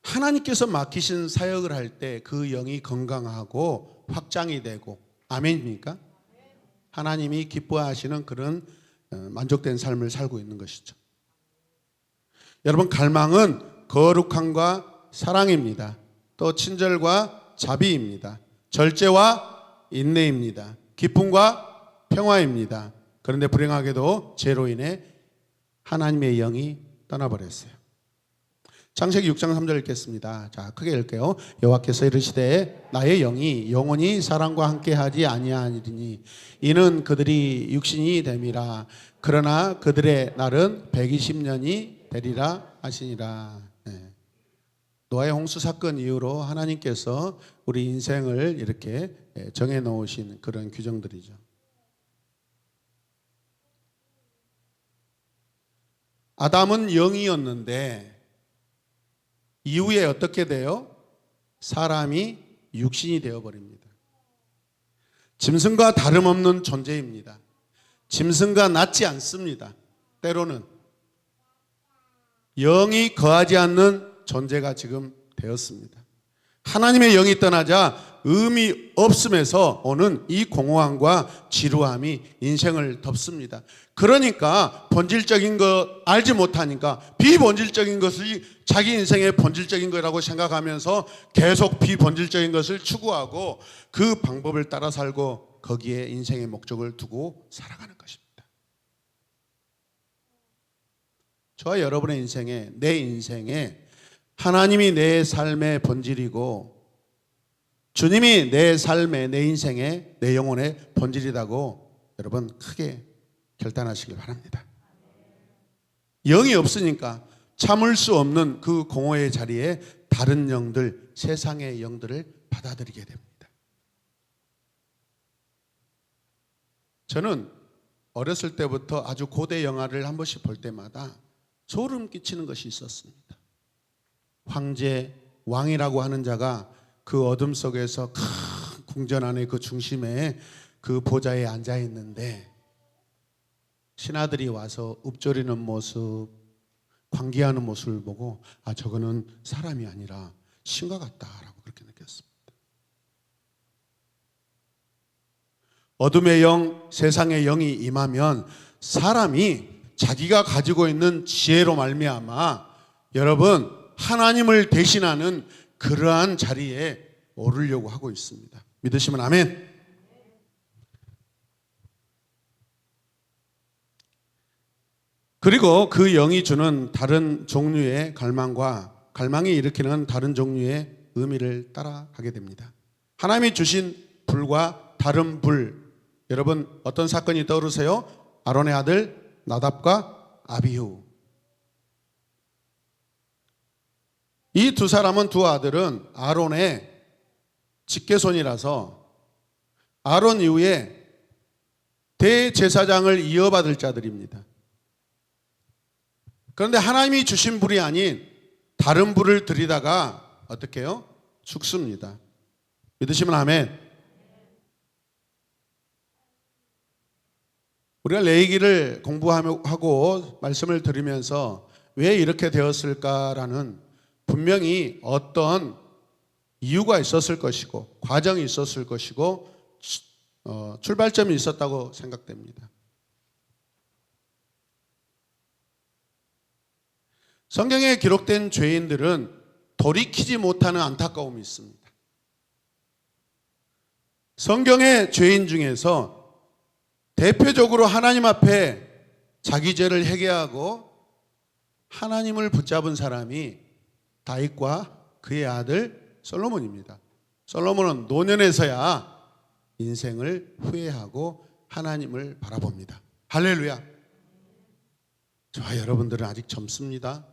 하나님께서 맡기신 사역을 할 때 그 영이 건강하고 확장이 되고, 아멘입니까? 하나님이 기뻐하시는 그런 만족된 삶을 살고 있는 것이죠. 여러분, 갈망은 거룩함과 사랑입니다. 또 친절과 자비입니다. 절제와 인내입니다. 기쁨과 평화입니다. 그런데 불행하게도 죄로 인해 하나님의 영이 떠나버렸어요. 창세기 6장 3절 읽겠습니다. 자, 크게 읽게요. 여호와께서 이르시되 나의 영이 영원히 사람과 함께하지 아니하리니 이는 그들이 육신이 됨이라. 그러나 그들의 날은 120년이 되리라 하시니라. 노아의 홍수 사건 이후로 하나님께서 우리 인생을 이렇게 정해 놓으신 그런 규정들이죠. 아담은 영이었는데 이후에 어떻게 돼요? 사람이 육신이 되어버립니다. 짐승과 다름없는 존재입니다. 짐승과 같지 않습니다. 때로는 영이 거하지 않는 존재가 지금 되었습니다. 하나님의 영이 떠나자 의미 없음에서 오는 이 공허함과 지루함이 인생을 덮습니다. 그러니까 본질적인 거 알지 못하니까 비본질적인 것이 자기 인생의 본질적인 거라고 생각하면서 계속 비본질적인 것을 추구하고 그 방법을 따라 살고 거기에 인생의 목적을 두고 살아가는 것입니다. 저와 여러분의 인생에, 내 인생에 하나님이 내 삶의 본질이고 주님이 내 삶의, 내 인생의, 내 영혼의 본질이라고 여러분 크게 결단하시길 바랍니다. 영이 없으니까 참을 수 없는 그 공허의 자리에 다른 영들, 세상의 영들을 받아들이게 됩니다. 저는 어렸을 때부터 아주 고대 영화를 한 번씩 볼 때마다 소름 끼치는 것이 있었습니다. 황제, 왕이라고 하는 자가 그 어둠 속에서 큰 궁전 안의 그 중심에 그 보좌에 앉아 있는데 신하들이 와서 읊조리는 모습, 관계하는 모습을 보고 아, 저거는 사람이 아니라 신과 같다라고 그렇게 느꼈습니다. 어둠의 영, 세상의 영이 임하면 사람이 자기가 가지고 있는 지혜로 말미암아 여러분 하나님을 대신하는 그러한 자리에 오르려고 하고 있습니다. 믿으시면 아멘. 그리고 그 영이 주는 다른 종류의 갈망과 갈망이 일으키는 다른 종류의 의미를 따라가게 됩니다. 하나님이 주신 불과 다른 불, 여러분 어떤 사건이 떠오르세요? 아론의 아들 나답과 아비후. 이 두 사람은, 두 아들은 아론의 직계손이라서 아론 이후에 대제사장을 이어받을 자들입니다. 그런데 하나님이 주신 불이 아닌 다른 불을 들이다가 어떻게 해요? 죽습니다. 믿으시면 아멘. 우리가 레위기를 공부하고 말씀을 들으면서 왜 이렇게 되었을까라는 분명히 어떤 이유가 있었을 것이고 과정이 있었을 것이고 출발점이 있었다고 생각됩니다. 성경에 기록된 죄인들은 돌이키지 못하는 안타까움이 있습니다. 성경의 죄인 중에서 대표적으로 하나님 앞에 자기 죄를 회개하고 하나님을 붙잡은 사람이 다윗과 그의 아들 솔로몬입니다. 솔로몬은 노년에서야 인생을 후회하고 하나님을 바라봅니다. 할렐루야. 저와 여러분들은 아직 젊습니다.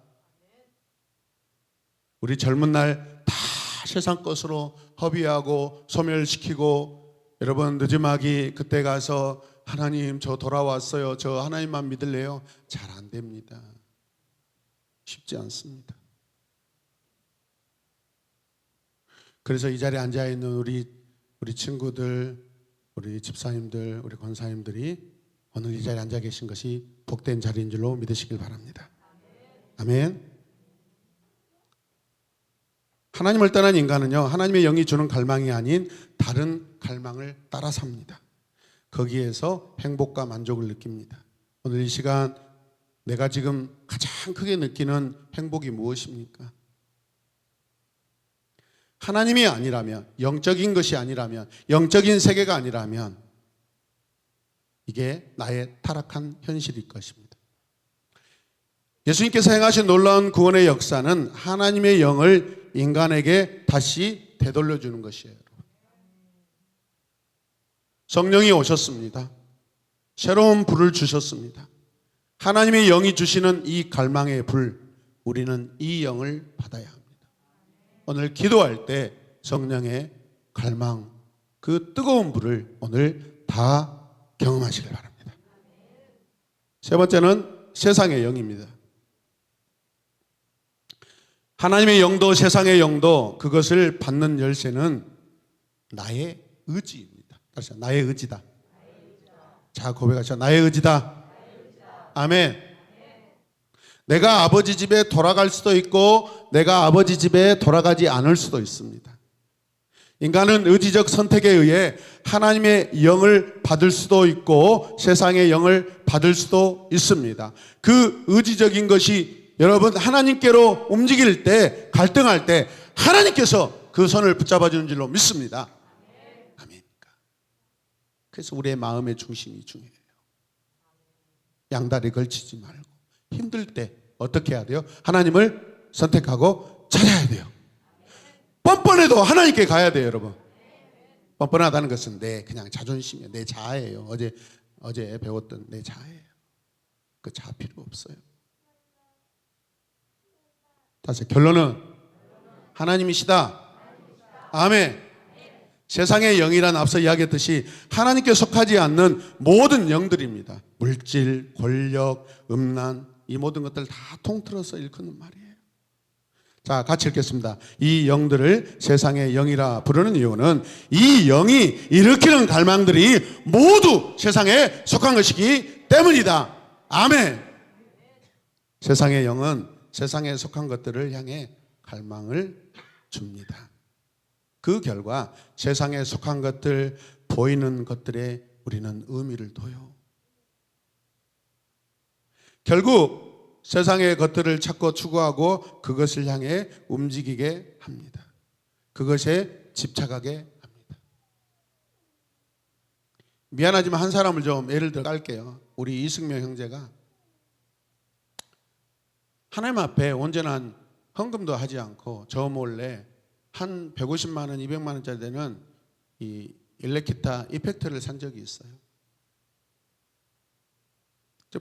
우리 젊은 날 다 세상 것으로 허비하고 소멸시키고 여러분 늦지막이 그때 가서 하나님 저 돌아왔어요. 저 하나님만 믿을래요? 잘 안 됩니다. 쉽지 않습니다. 그래서 이 자리에 앉아있는 우리 친구들, 우리 집사님들, 우리 권사님들이 오늘 이 자리에 앉아 계신 것이 복된 자리인 줄로 믿으시길 바랍니다. 아멘. 하나님을 떠난 인간은요, 하나님의 영이 주는 갈망이 아닌 다른 갈망을 따라 삽니다. 거기에서 행복과 만족을 느낍니다. 오늘 이 시간 내가 지금 가장 크게 느끼는 행복이 무엇입니까? 하나님이 아니라면, 영적인 것이 아니라면, 영적인 세계가 아니라면 이게 나의 타락한 현실일 것입니다. 예수님께서 행하신 놀라운 구원의 역사는 하나님의 영을 인간에게 다시 되돌려주는 것이에요. 성령이 오셨습니다. 새로운 불을 주셨습니다. 하나님의 영이 주시는 이 갈망의 불, 우리는 이 영을 받아야 합니다. 오늘 기도할 때 성령의 갈망, 그 뜨거운 불을 오늘 다 경험하시길 바랍니다. 세 번째는 세상의 영입니다. 하나님의 영도 세상의 영도 그것을 받는 열쇠는 나의 의지입니다. 다시 나의 의지다. 자, 고백하시죠. 나의 의지다. 아멘. 내가 아버지 집에 돌아갈 수도 있고 내가 아버지 집에 돌아가지 않을 수도 있습니다. 인간은 의지적 선택에 의해 하나님의 영을 받을 수도 있고 세상의 영을 받을 수도 있습니다. 그 의지적인 것이 여러분 하나님께로 움직일 때, 갈등할 때 하나님께서 그 손을 붙잡아 주는 줄로 믿습니다. 아멘. 그래서 우리의 마음의 중심이 중요해요. 양다리 걸치지 말고 힘들 때 어떻게 해야 돼요? 하나님을 선택하고 찾아야 돼요. 뻔뻔해도 하나님께 가야 돼요, 여러분. 뻔뻔하다는 것은 내 그냥 자존심이에요. 내 자아예요. 어제 배웠던 내 자아예요. 그 자아 필요 없어요. 다시 결론은 하나님이시다. 아멘. 세상의 영이란 앞서 이야기했듯이 하나님께 속하지 않는 모든 영들입니다. 물질, 권력, 음란 이 모든 것들 다 통틀어서 일컫는 말이에요. 자, 같이 읽겠습니다. 이 영들을 세상의 영이라 부르는 이유는 이 영이 일으키는 갈망들이 모두 세상에 속한 것이기 때문이다. 아멘. 세상의 영은 세상에 속한 것들을 향해 갈망을 줍니다. 그 결과 세상에 속한 것들, 보이는 것들에 우리는 의미를 둬요. 결국 세상의 것들을 찾고 추구하고 그것을 향해 움직이게 합니다. 그것에 집착하게 합니다. 미안하지만 한 사람을 좀 예를 들어 갈게요. 우리 이승명 형제가 하나님 앞에 온전한 헌금도 하지 않고 저 몰래 한 150만 원, 200만 원짜리 되는 이 일렉기타 이펙트를 산 적이 있어요.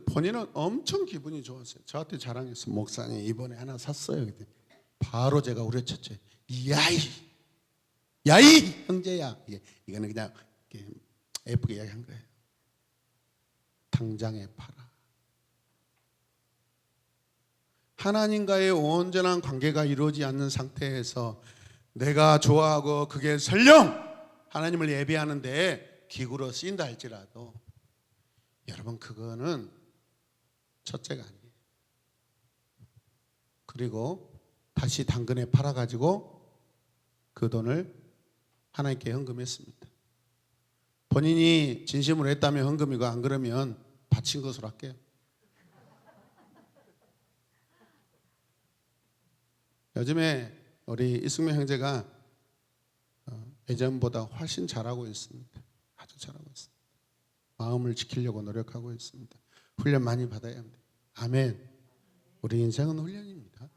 본인은 엄청 기분이 좋았어요. 저한테 자랑했어요. 목사님 이번에 하나 샀어요. 바로 제가 우려쳤죠. 야이 형제야. 이거는 그냥 예쁘게 이야기한 거예요. 당장에 팔아. 하나님과의 온전한 관계가 이루어지지 않는 상태에서 내가 좋아하고 그게 설령 하나님을 예배하는데 기구로 쓰인다 할지라도 여러분 그거는 첫째가 아니에요. 그리고 다시 당근에 팔아가지고 그 돈을 하나님께 헌금했습니다. 본인이 진심으로 했다면 헌금이고 안 그러면 바친 것으로 할게요. 요즘에 우리 이승명 형제가 예전보다 훨씬 잘하고 있습니다. 아주 잘하고 있습니다. 마음을 지키려고 노력하고 있습니다. 훈련 많이 받아야 합니다. 아멘. 우리 인생은 훈련입니다.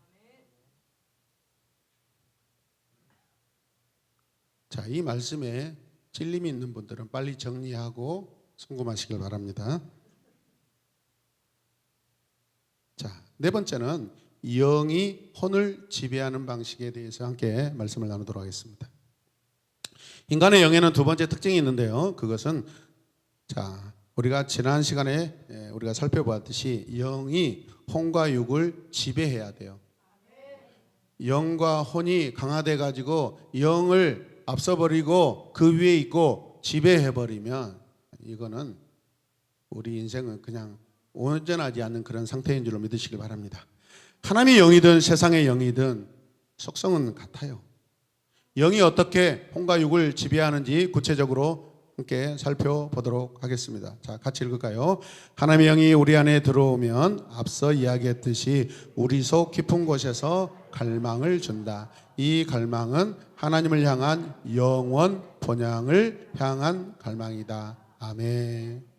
자, 이 말씀에 찔림이 있는 분들은 빨리 정리하고 성공하시길 바랍니다. 자, 네 번째는 영이 혼을 지배하는 방식에 대해서 함께 말씀을 나누도록 하겠습니다. 인간의 영에는 두 번째 특징이 있는데요. 그것은 자, 우리가 지난 시간에 우리가 살펴보았듯이 영이 혼과 육을 지배해야 돼요. 영과 혼이 강화돼 가지고 영을 앞서버리고 그 위에 있고 지배해버리면 이거는 우리 인생은 그냥 온전하지 않는 그런 상태인 줄로 믿으시기 바랍니다. 하나님의 영이든 세상의 영이든 속성은 같아요. 영이 어떻게 혼과 육을 지배하는지 구체적으로 함께 살펴보도록 하겠습니다. 자, 같이 읽을까요? 하나님의 영이 우리 안에 들어오면 앞서 이야기했듯이 우리 속 깊은 곳에서 갈망을 준다. 이 갈망은 하나님을 향한 영원 본향을 향한 갈망이다. 아멘.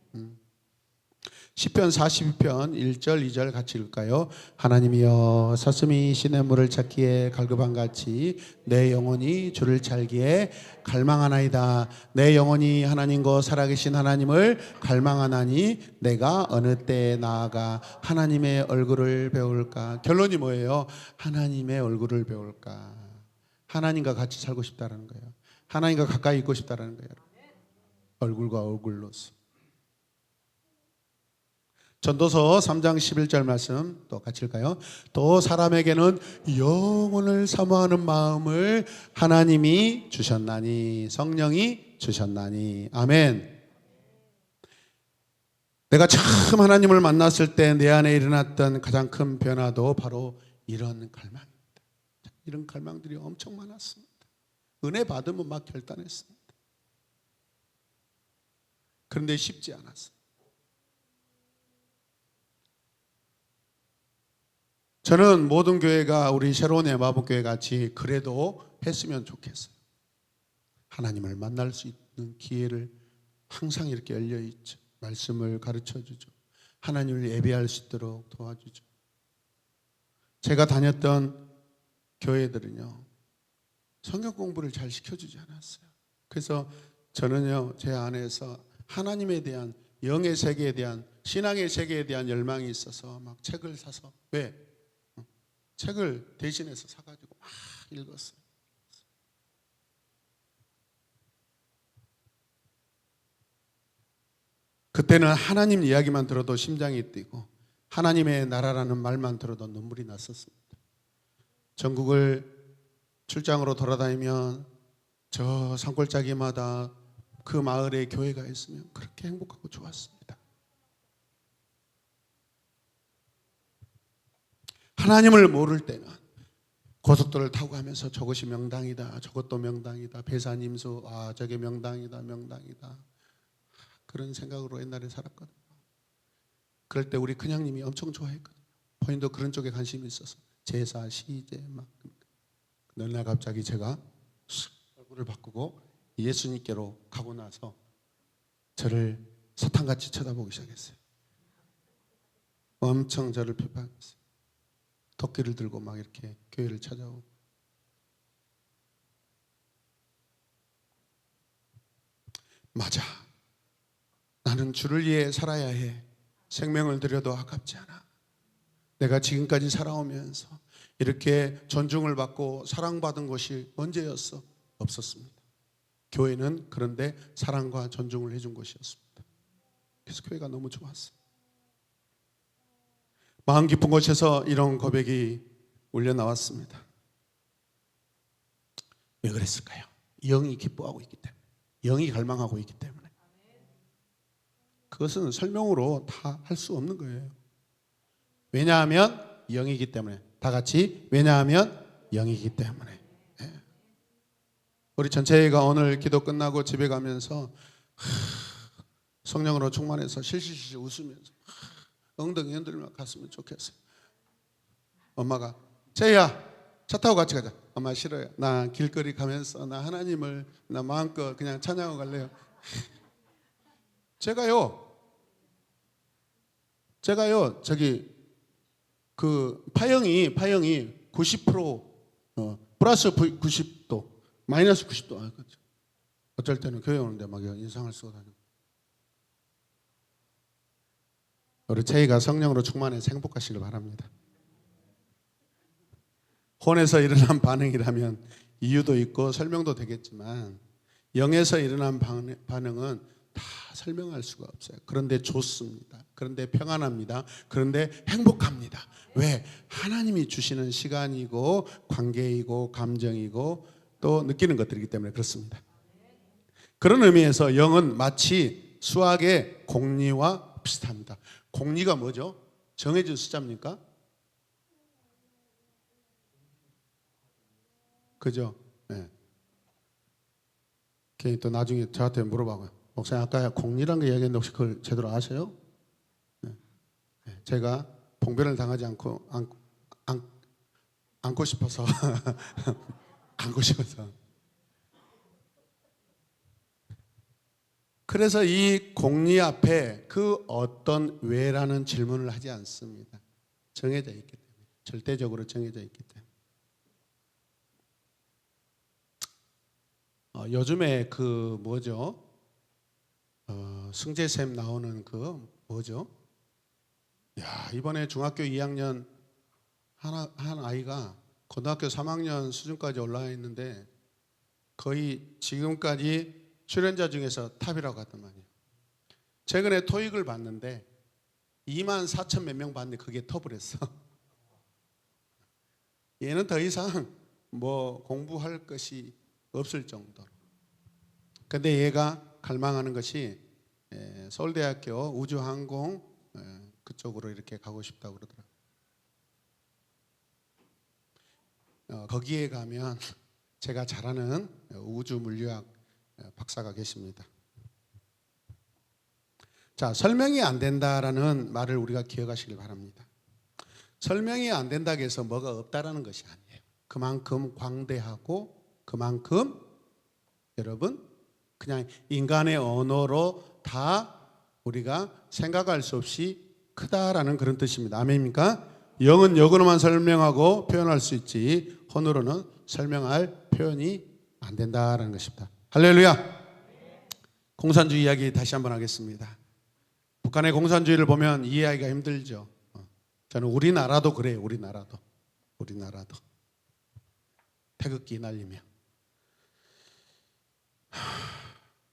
시편 42편 1절 2절 같이 읽을까요? 하나님이여 사슴이 시냇물을 찾기에 갈급한같이 내 영혼이 주를 찾기에 갈망하나이다. 내 영혼이 하나님과 살아계신 하나님을 갈망하나니 내가 어느 때에 나아가 하나님의 얼굴을 배울까? 결론이 뭐예요? 하나님의 얼굴을 배울까? 하나님과 같이 살고 싶다는 거예요. 하나님과 가까이 있고 싶다는 거예요. 얼굴과 얼굴로서. 전도서 3장 11절 말씀 또 같이 읽을까요? 또 사람에게는 영혼을 사모하는 마음을 하나님이 주셨나니 성령이 주셨나니 아멘. 내가 처음 하나님을 만났을 때 내 안에 일어났던 가장 큰 변화도 바로 이런 갈망입니다. 이런 갈망들이 엄청 많았습니다. 은혜 받으면 막 결단했습니다. 그런데 쉽지 않았어요. 저는 모든 교회가 우리 새로운 에마보교회 같이 그래도 했으면 좋겠어요. 하나님을 만날 수 있는 기회를 항상 이렇게 열려 있죠. 말씀을 가르쳐 주죠. 하나님을 예배할 수 있도록 도와주죠. 제가 다녔던 교회들은요, 성경 공부를 잘 시켜주지 않았어요. 그래서 저는요, 제 안에서 하나님에 대한, 영의 세계에 대한, 신앙의 세계에 대한 열망이 있어서 막 책을 사서, 왜? 책을 대신해서 사가지고 막 읽었어요. 그때는 하나님 이야기만 들어도 심장이 뛰고 하나님의 나라라는 말만 들어도 눈물이 났었습니다. 전국을 출장으로 돌아다니면 저 산골짜기마다 그 마을에 교회가 있으면 그렇게 행복하고 좋았습니다. 하나님을 모를 때는 고속도로를 타고 가면서 저것이 명당이다, 저것도 명당이다, 배산임수, 아 저게 명당이다, 명당이다, 그런 생각으로 옛날에 살았거든요. 그럴 때 우리 큰형님이 엄청 좋아했거든요. 본인도 그런 쪽에 관심이 있어서 제사, 시제 막. 어느 날 갑자기 제가 얼굴을 바꾸고 예수님께로 가고 나서 저를 사탄같이 쳐다보기 시작했어요. 엄청 저를 비판했어요. 도끼를 들고 막 이렇게 교회를 찾아오고. 맞아. 나는 주를 위해 살아야 해. 생명을 들여도 아깝지 않아. 내가 지금까지 살아오면서 이렇게 존중을 받고 사랑받은 것이 언제였어? 없었습니다. 교회는 그런데 사랑과 존중을 해준 것이었습니다. 그래서 교회가 너무 좋았어요. 마음 깊은 곳에서 이런 고백이 울려 나왔습니다. 왜 그랬을까요? 영이 기뻐하고 있기 때문에, 영이 갈망하고 있기 때문에. 그것은 설명으로 다 할 수 없는 거예요. 왜냐하면 영이기 때문에. 다 같이 왜냐하면 영이기 때문에. 예. 우리 전체가 오늘 기도 끝나고 집에 가면서 성령으로 충만해서 실실실 웃으면서 엉덩이 흔들며 갔으면 좋겠어요. 엄마가 제이야 차 타고 같이 가자. 엄마 싫어요. 나 길거리 가면서 나 하나님을 나 마음껏 그냥 찬양하고 갈래요. 제가요 저기 그 파형이 90% 플러스 90도 마이너스 90도 어쩔 때는 교회 오는데 막 인상을 쓰고 다니고. 우리 제이가 성령으로 충만해서 행복하시길 바랍니다. 혼에서 일어난 반응이라면 이유도 있고 설명도 되겠지만 영에서 일어난 반응은 다 설명할 수가 없어요. 그런데 좋습니다. 그런데 평안합니다. 그런데 행복합니다. 왜? 하나님이 주시는 시간이고 관계이고 감정이고 또 느끼는 것들이기 때문에 그렇습니다. 그런 의미에서 영은 마치 수학의 공리와 비슷합니다. 공리가 뭐죠? 정해진 숫자입니까? 그죠? 네. 괜히 또 나중에 저한테 물어봐요. 목사님 아까 공리란 거 이야기했는데 혹시 그걸 제대로 아세요? 네. 제가 봉변을 당하지 않고 안고 싶어서 안고 싶어서. 그래서 이 공리 앞에 그 어떤 왜라는 질문을 하지 않습니다. 정해져 있기 때문에. 절대적으로 정해져 있기 때문에. 요즘에 그 뭐죠? 승재쌤 나오는 그 뭐죠? 야, 이번에 중학교 2학년 한 아이가 고등학교 3학년 수준까지 올라와 있는데 거의 지금까지 출연자 중에서 탑이라고 하더만요. 최근에 토익을 봤는데 2만 4천 몇 명 봤는데 그게 톱을 했어. 얘는 더 이상 뭐 공부할 것이 없을 정도로. 근데 얘가 갈망하는 것이 서울대학교 우주항공 그쪽으로 이렇게 가고 싶다고 그러더라고요. 거기에 가면 제가 잘 아는 우주 물리학 박사가 계십니다. 자, 설명이 안 된다라는 말을 우리가 기억하시길 바랍니다. 설명이 안 된다고 해서 뭐가 없다라는 것이 아니에요. 그만큼 광대하고 그만큼 여러분 그냥 인간의 언어로 다 우리가 생각할 수 없이 크다라는 그런 뜻입니다. 아멘입니까? 영은 영으로만 설명하고 표현할 수 있지 혼으로는 설명할 표현이 안 된다라는 것입니다. 할렐루야. 공산주의 이야기 다시 한번 하겠습니다. 북한의 공산주의를 보면 이해하기가 힘들죠. 저는 우리나라도 그래요. 우리나라도 태극기 날리며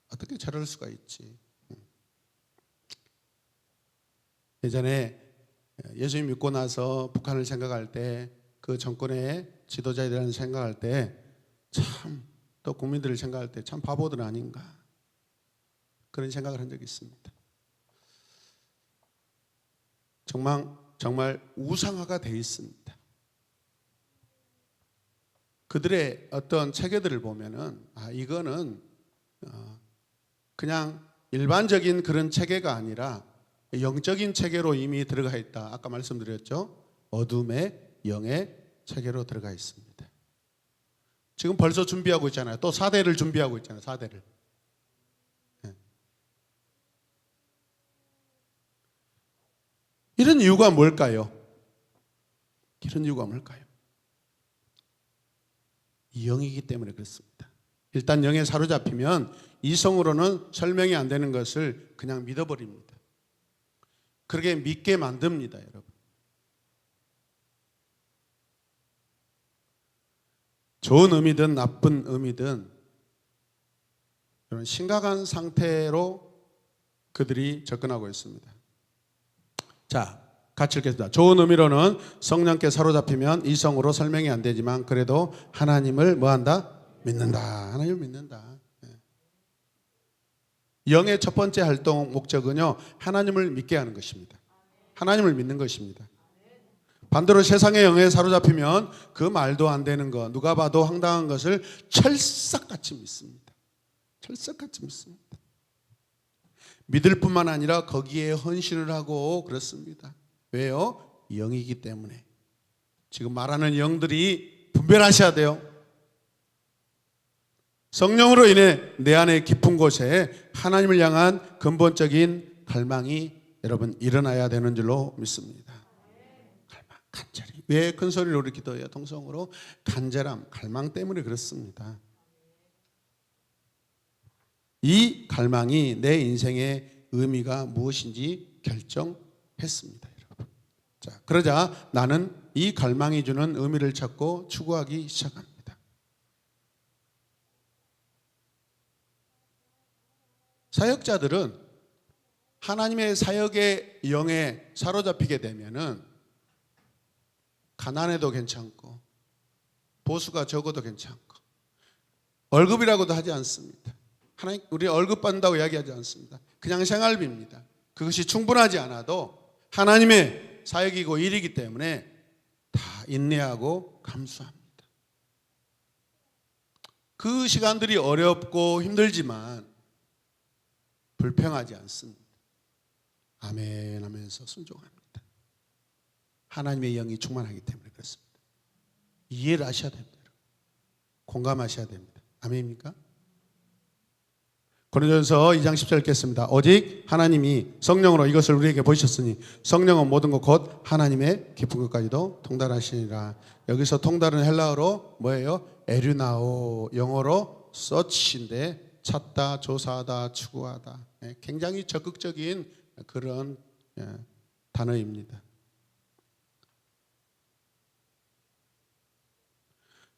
어떻게 저럴 수가 있지. 예전에 예수님 믿고 나서 북한을 생각할 때 그 정권의 지도자에 대한 생각할 때 참 또 국민들을 생각할 때 참 바보들 아닌가 그런 생각을 한 적이 있습니다. 정말 우상화가 되어 있습니다. 그들의 어떤 체계들을 보면은 이거는 그냥 일반적인 그런 체계가 아니라 영적인 체계로 이미 들어가 있다. 아까 말씀드렸죠. 어둠의 영의 체계로 들어가 있습니다. 지금 벌써 준비하고 있잖아요. 또 4대를 준비하고 있잖아요. 4대를. 이런 이유가 뭘까요? 영이기 때문에 그렇습니다. 일단 영에 사로잡히면 이성으로는 설명이 안 되는 것을 그냥 믿어버립니다. 그렇게 믿게 만듭니다, 여러분. 좋은 의미든 나쁜 의미든 그런 심각한 상태로 그들이 접근하고 있습니다. 자, 같이 읽겠습니다. 좋은 의미로는 성령께 사로잡히면 이성으로 설명이 안 되지만 그래도 하나님을 뭐한다? 믿는다. 하나님을 믿는다. 영의 첫 번째 활동 목적은요, 하나님을 믿게 하는 것입니다. 하나님을 믿는 것입니다. 반대로 세상의 영에 사로잡히면 그 말도 안 되는 것, 누가 봐도 황당한 것을 철석같이 믿습니다. 철석같이 믿습니다. 믿을 뿐만 아니라 거기에 헌신을 하고 그렇습니다. 왜요? 영이기 때문에. 지금 말하는 영들이 분별하셔야 돼요. 성령으로 인해 내 안에 깊은 곳에 하나님을 향한 근본적인 갈망이 여러분 일어나야 되는 줄로 믿습니다. 갈망, 간절히. 왜 큰 소리로 우리 기도해요? 통성으로 간절함, 갈망 때문에 그렇습니다. 이 갈망이 내 인생의 의미가 무엇인지 결정했습니다, 여러분. 자, 그러자 나는 이 갈망이 주는 의미를 찾고 추구하기 시작합니다. 사역자들은 하나님의 사역의 영에 사로잡히게 되면은 가난해도 괜찮고 보수가 적어도 괜찮고 월급이라고도 하지 않습니다. 하나님, 우리 월급 받는다고 이야기하지 않습니다. 그냥 생활비입니다. 그것이 충분하지 않아도 하나님의 사역이고 일이기 때문에 다 인내하고 감수합니다. 그 시간들이 어렵고 힘들지만 불평하지 않습니다. 아멘 하면서 순종합니다. 하나님의 영이 충만하기 때문에 그렇습니다. 이해를 하셔야 됩니다. 공감하셔야 됩니다. 아멘입니까? 고린도전서 2장 10절 읽겠습니다. 오직 하나님이 성령으로 이것을 우리에게 보이셨으니 성령은 모든 것 곧 하나님의 깊은 것까지도 통달하시니라. 여기서 통달은 헬라어로 뭐예요? 에류나오, 영어로 search인데 찾다, 조사하다, 추구하다. 굉장히 적극적인 그런 단어입니다.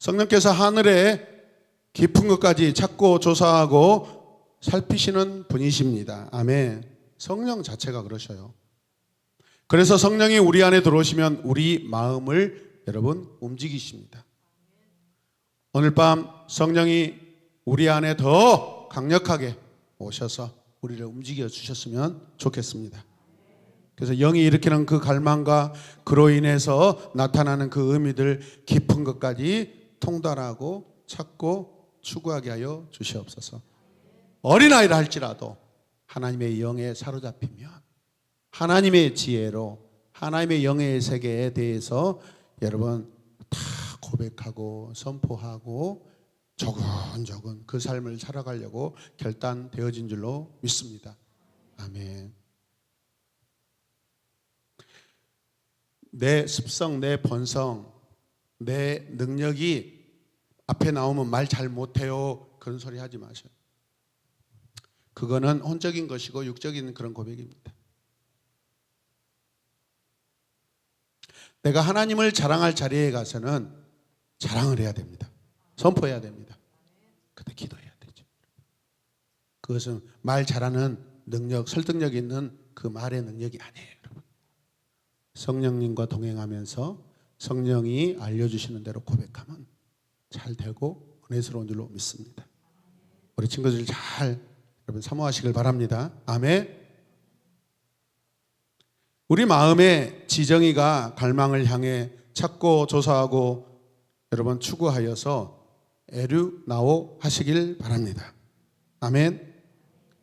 성령께서 하늘의 깊은 것까지 찾고 조사하고 살피시는 분이십니다. 아멘. 성령 자체가 그러셔요. 그래서 성령이 우리 안에 들어오시면 우리 마음을 여러분 움직이십니다. 오늘 밤 성령이 우리 안에 더 강력하게 오셔서 우리를 움직여 주셨으면 좋겠습니다. 그래서 영이 일으키는 그 갈망과 그로 인해서 나타나는 그 의미들 깊은 것까지 통달하고 찾고 추구하게 하여 주시옵소서. 어린아이라 할지라도 하나님의 영에 사로잡히면 하나님의 지혜로 하나님의 영의 세계에 대해서 여러분 다 고백하고 선포하고 조근조근 그 삶을 살아가려고 결단되어진 줄로 믿습니다. 아멘. 내 습성, 내 본성, 내 능력이 앞에 나오면 말 잘 못해요, 그런 소리 하지 마세요. 그거는 혼적인 것이고 육적인 그런 고백입니다. 내가 하나님을 자랑할 자리에 가서는 자랑을 해야 됩니다. 선포해야 됩니다. 그때 기도해야 되죠. 그것은 말 잘하는 능력, 설득력 있는 그 말의 능력이 아니에요, 여러분. 성령님과 동행하면서 성령이 알려주시는 대로 고백하면 잘 되고 은혜스러운 줄로 믿습니다. 우리 친구들 잘 여러분 사모하시길 바랍니다. 아멘. 우리 마음의 지정이가 갈망을 향해 찾고 조사하고 여러분 추구하여서 에르나오 하시길 바랍니다. 아멘.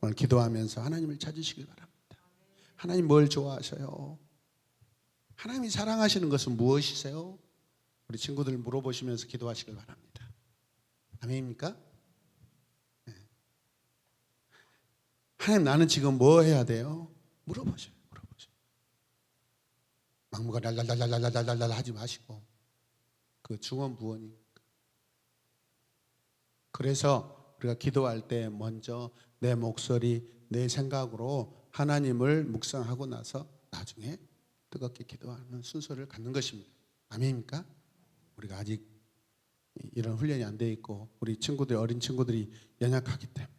오늘 기도하면서 하나님을 찾으시길 바랍니다. 하나님 뭘 좋아하셔요? 하나님이 사랑하시는 것은 무엇이세요? 우리 친구들 물어보시면서 기도하시길 바랍니다. 아멘입니까? 네. 하나님 나는 지금 뭐 해야 돼요? 물어보셔요. 막무가 랄랄랄랄랄랄랄 하지 마시고 그 중언부언이. 그래서 우리가 기도할 때 먼저 내 목소리, 내 생각으로 하나님을 묵상하고 나서 나중에 뜨겁게 기도하는 순서를 갖는 것입니다. 아멘입니까? 우리가 아직 이런 훈련이 안 돼 있고 우리 친구들, 어린 친구들이 연약하기 때문에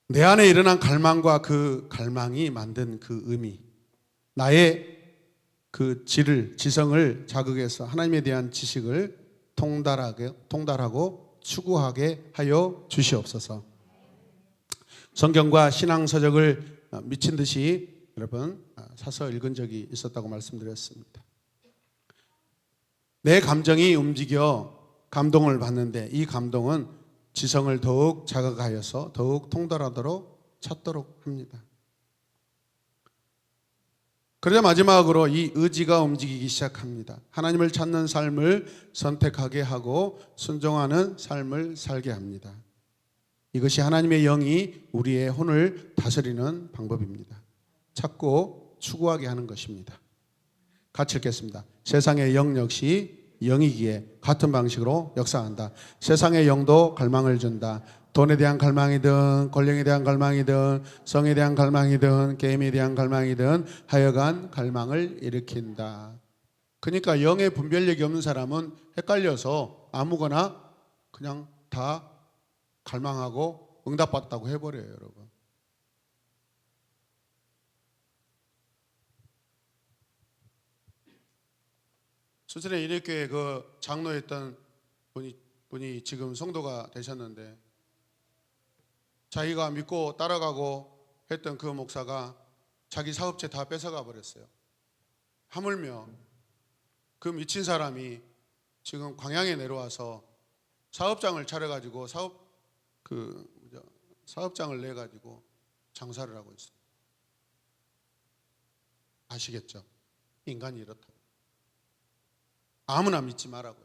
내 안에 일어난 갈망과 그 갈망이 만든 그 의미, 나의 그 지성을 자극해서 하나님에 대한 지식을 통달하고 추구하게 하여 주시옵소서. 성경과 신앙서적을 미친 듯이 여러분 사서 읽은 적이 있었다고 말씀드렸습니다. 내 감정이 움직여 감동을 받는데 이 감동은 지성을 더욱 자극하여서 더욱 통달하도록 찾도록 합니다. 그러자 마지막으로 이 의지가 움직이기 시작합니다. 하나님을 찾는 삶을 선택하게 하고 순종하는 삶을 살게 합니다. 이것이 하나님의 영이 우리의 혼을 다스리는 방법입니다. 찾고 추구하게 하는 것입니다. 같이 읽겠습니다. 세상의 영 역시 영이기에 같은 방식으로 역사한다. 세상의 영도 갈망을 준다. 돈에 대한 갈망이든 권력에 대한 갈망이든 성에 대한 갈망이든 게임에 대한 갈망이든 하여간 갈망을 일으킨다. 그러니까 영의 분별력이 없는 사람은 헷갈려서 아무거나 그냥 다 갈망하고 응답받았다고 해버려요, 여러분. 수천의 인력교회 그 장로였던 분이 지금 성도가 되셨는데 자기가 믿고 따라가고 했던 그 목사가 자기 사업체 다 뺏어가 버렸어요. 하물며 그 미친 사람이 지금 광양에 내려와서 사업장을 차려가지고 사업장을 내가지고 장사를 하고 있어요. 아시겠죠? 인간이 이렇다. 아무나 믿지 말라고요.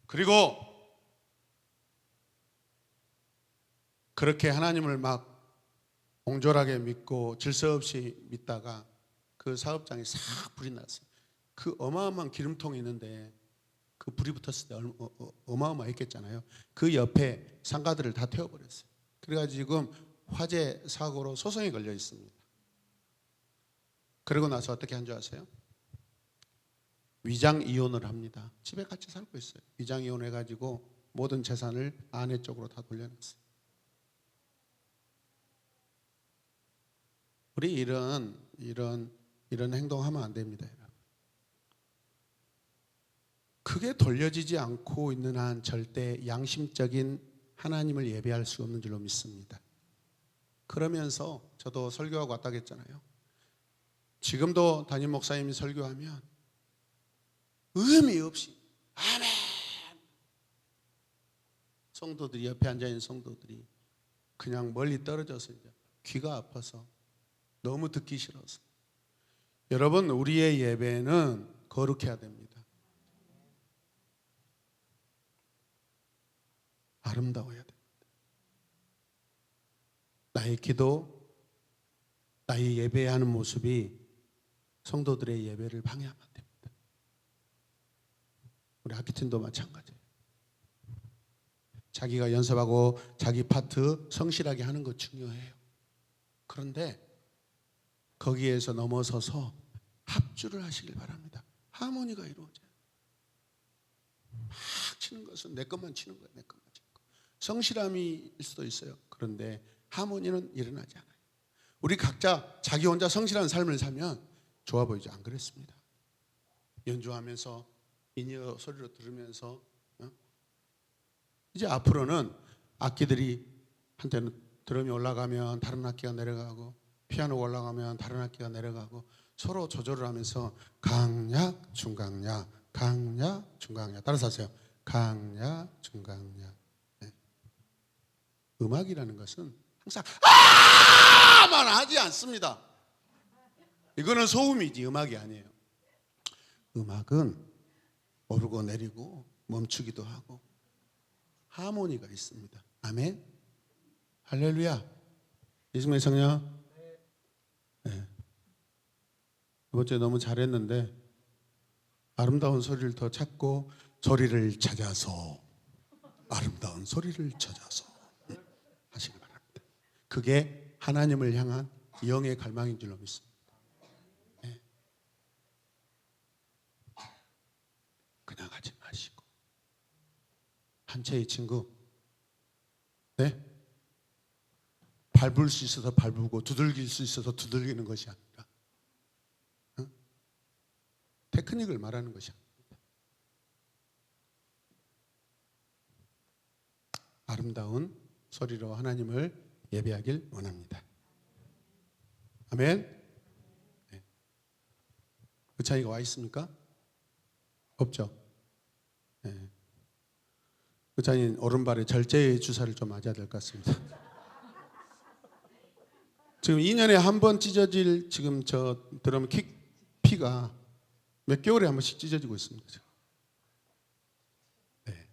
그리고 그렇게 하나님을 막 옹졸하게 믿고 질서 없이 믿다가 그 사업장이 싹 불이 났어요. 그 어마어마한 기름통이 있는데 그 불이 붙었을 때 어마어마했겠잖아요. 그 옆에 상가들을 다 태워버렸어요. 그래가지고 지금 화재 사고로 소송이 걸려 있습니다. 그러고 나서 어떻게 한 줄 아세요? 위장 이혼을 합니다. 집에 같이 살고 있어요. 위장 이혼해가지고 모든 재산을 아내 쪽으로 다 돌려놨어요. 우리 이런 행동하면 안 됩니다, 여러분. 크게 돌려지지 않고 있는 한 절대 양심적인 하나님을 예배할 수 없는 줄로 믿습니다. 그러면서 저도 설교하고 왔다 했잖아요. 지금도 담임 목사님이 설교하면 의미 없이 아멘. 성도들이 옆에 앉아있는 성도들이 그냥 멀리 떨어져서 이제 귀가 아파서 너무 듣기 싫어서. 여러분, 우리의 예배는 거룩해야 됩니다. 아름다워야 됩니다. 나의 기도, 나의 예배하는 모습이 성도들의 예배를 방해하면 안 됩니다. 우리 학기팀도 마찬가지예요. 자기가 연습하고 자기 파트 성실하게 하는 거 중요해요. 그런데 거기에서 넘어서서 합주를 하시길 바랍니다. 하모니가 이루어져요. 막 치는 것은 내 것만 치는 거예요. 내 것만 치는 거. 성실함일 수도 있어요. 그런데 하모니는 일어나지 않아요. 우리 각자 자기 혼자 성실한 삶을 살면 좋아 보이죠? 안 그랬습니다. 연주하면서 인이어 소리로 들으면서 이제 앞으로는 악기들이 한때는 드럼이 올라가면 다른 악기가 내려가고 피아노가 올라가면 다른 악기가 내려가고 서로 조절을 하면서 강약, 중강약, 강약, 중강약. 따라서 하세요. 강약, 중강약. 네. 음악이라는 것은 항상 만 하지 않습니다. 이거는 소음이지 음악이 아니에요. 음악은 오르고 내리고 멈추기도 하고 하모니가 있습니다. 아멘. 할렐루야. 이승민 성령. 네. 이번 주에 너무 잘했는데 아름다운 소리를 더 찾고 소리를 찾아서 아름다운 소리를 찾아서 하시기 바랍니다. 그게 하나님을 향한 영의 갈망인 줄로 믿습니다. 네. 그냥 하지 마시고 한 채의 친구, 네? 밟을 수 있어서 밟고 두들길 수 있어서 두들기는 것이 아니라 테크닉을 말하는 것이 아닙니다. 아름다운 소리로 하나님을 예배하길 원합니다. 아멘. 네. 의찬이가 와 있습니까? 없죠. 네. 의찬이 오른발에 절제의 주사를 좀 맞아야 될 것 같습니다. 지금 2년에 한 번 찢어질 지금 저 드럼 킥 피가 몇 개월에 한 번씩 찢어지고 있습니다. 네.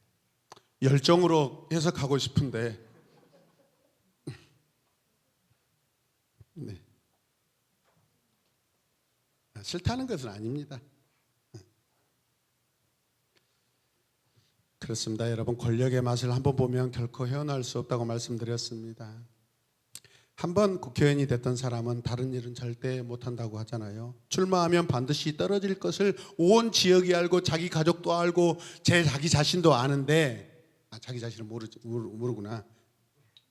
열정으로 해석하고 싶은데 네. 싫다는 것은 아닙니다. 그렇습니다. 여러분, 권력의 맛을 한번 보면 결코 헤어나올 수 없다고 말씀드렸습니다. 한번 국회의원이 됐던 사람은 다른 일은 절대 못한다고 하잖아요. 출마하면 반드시 떨어질 것을 온 지역이 알고 자기 가족도 알고 자기 자신도 아는데 자기 자신은 모르구나.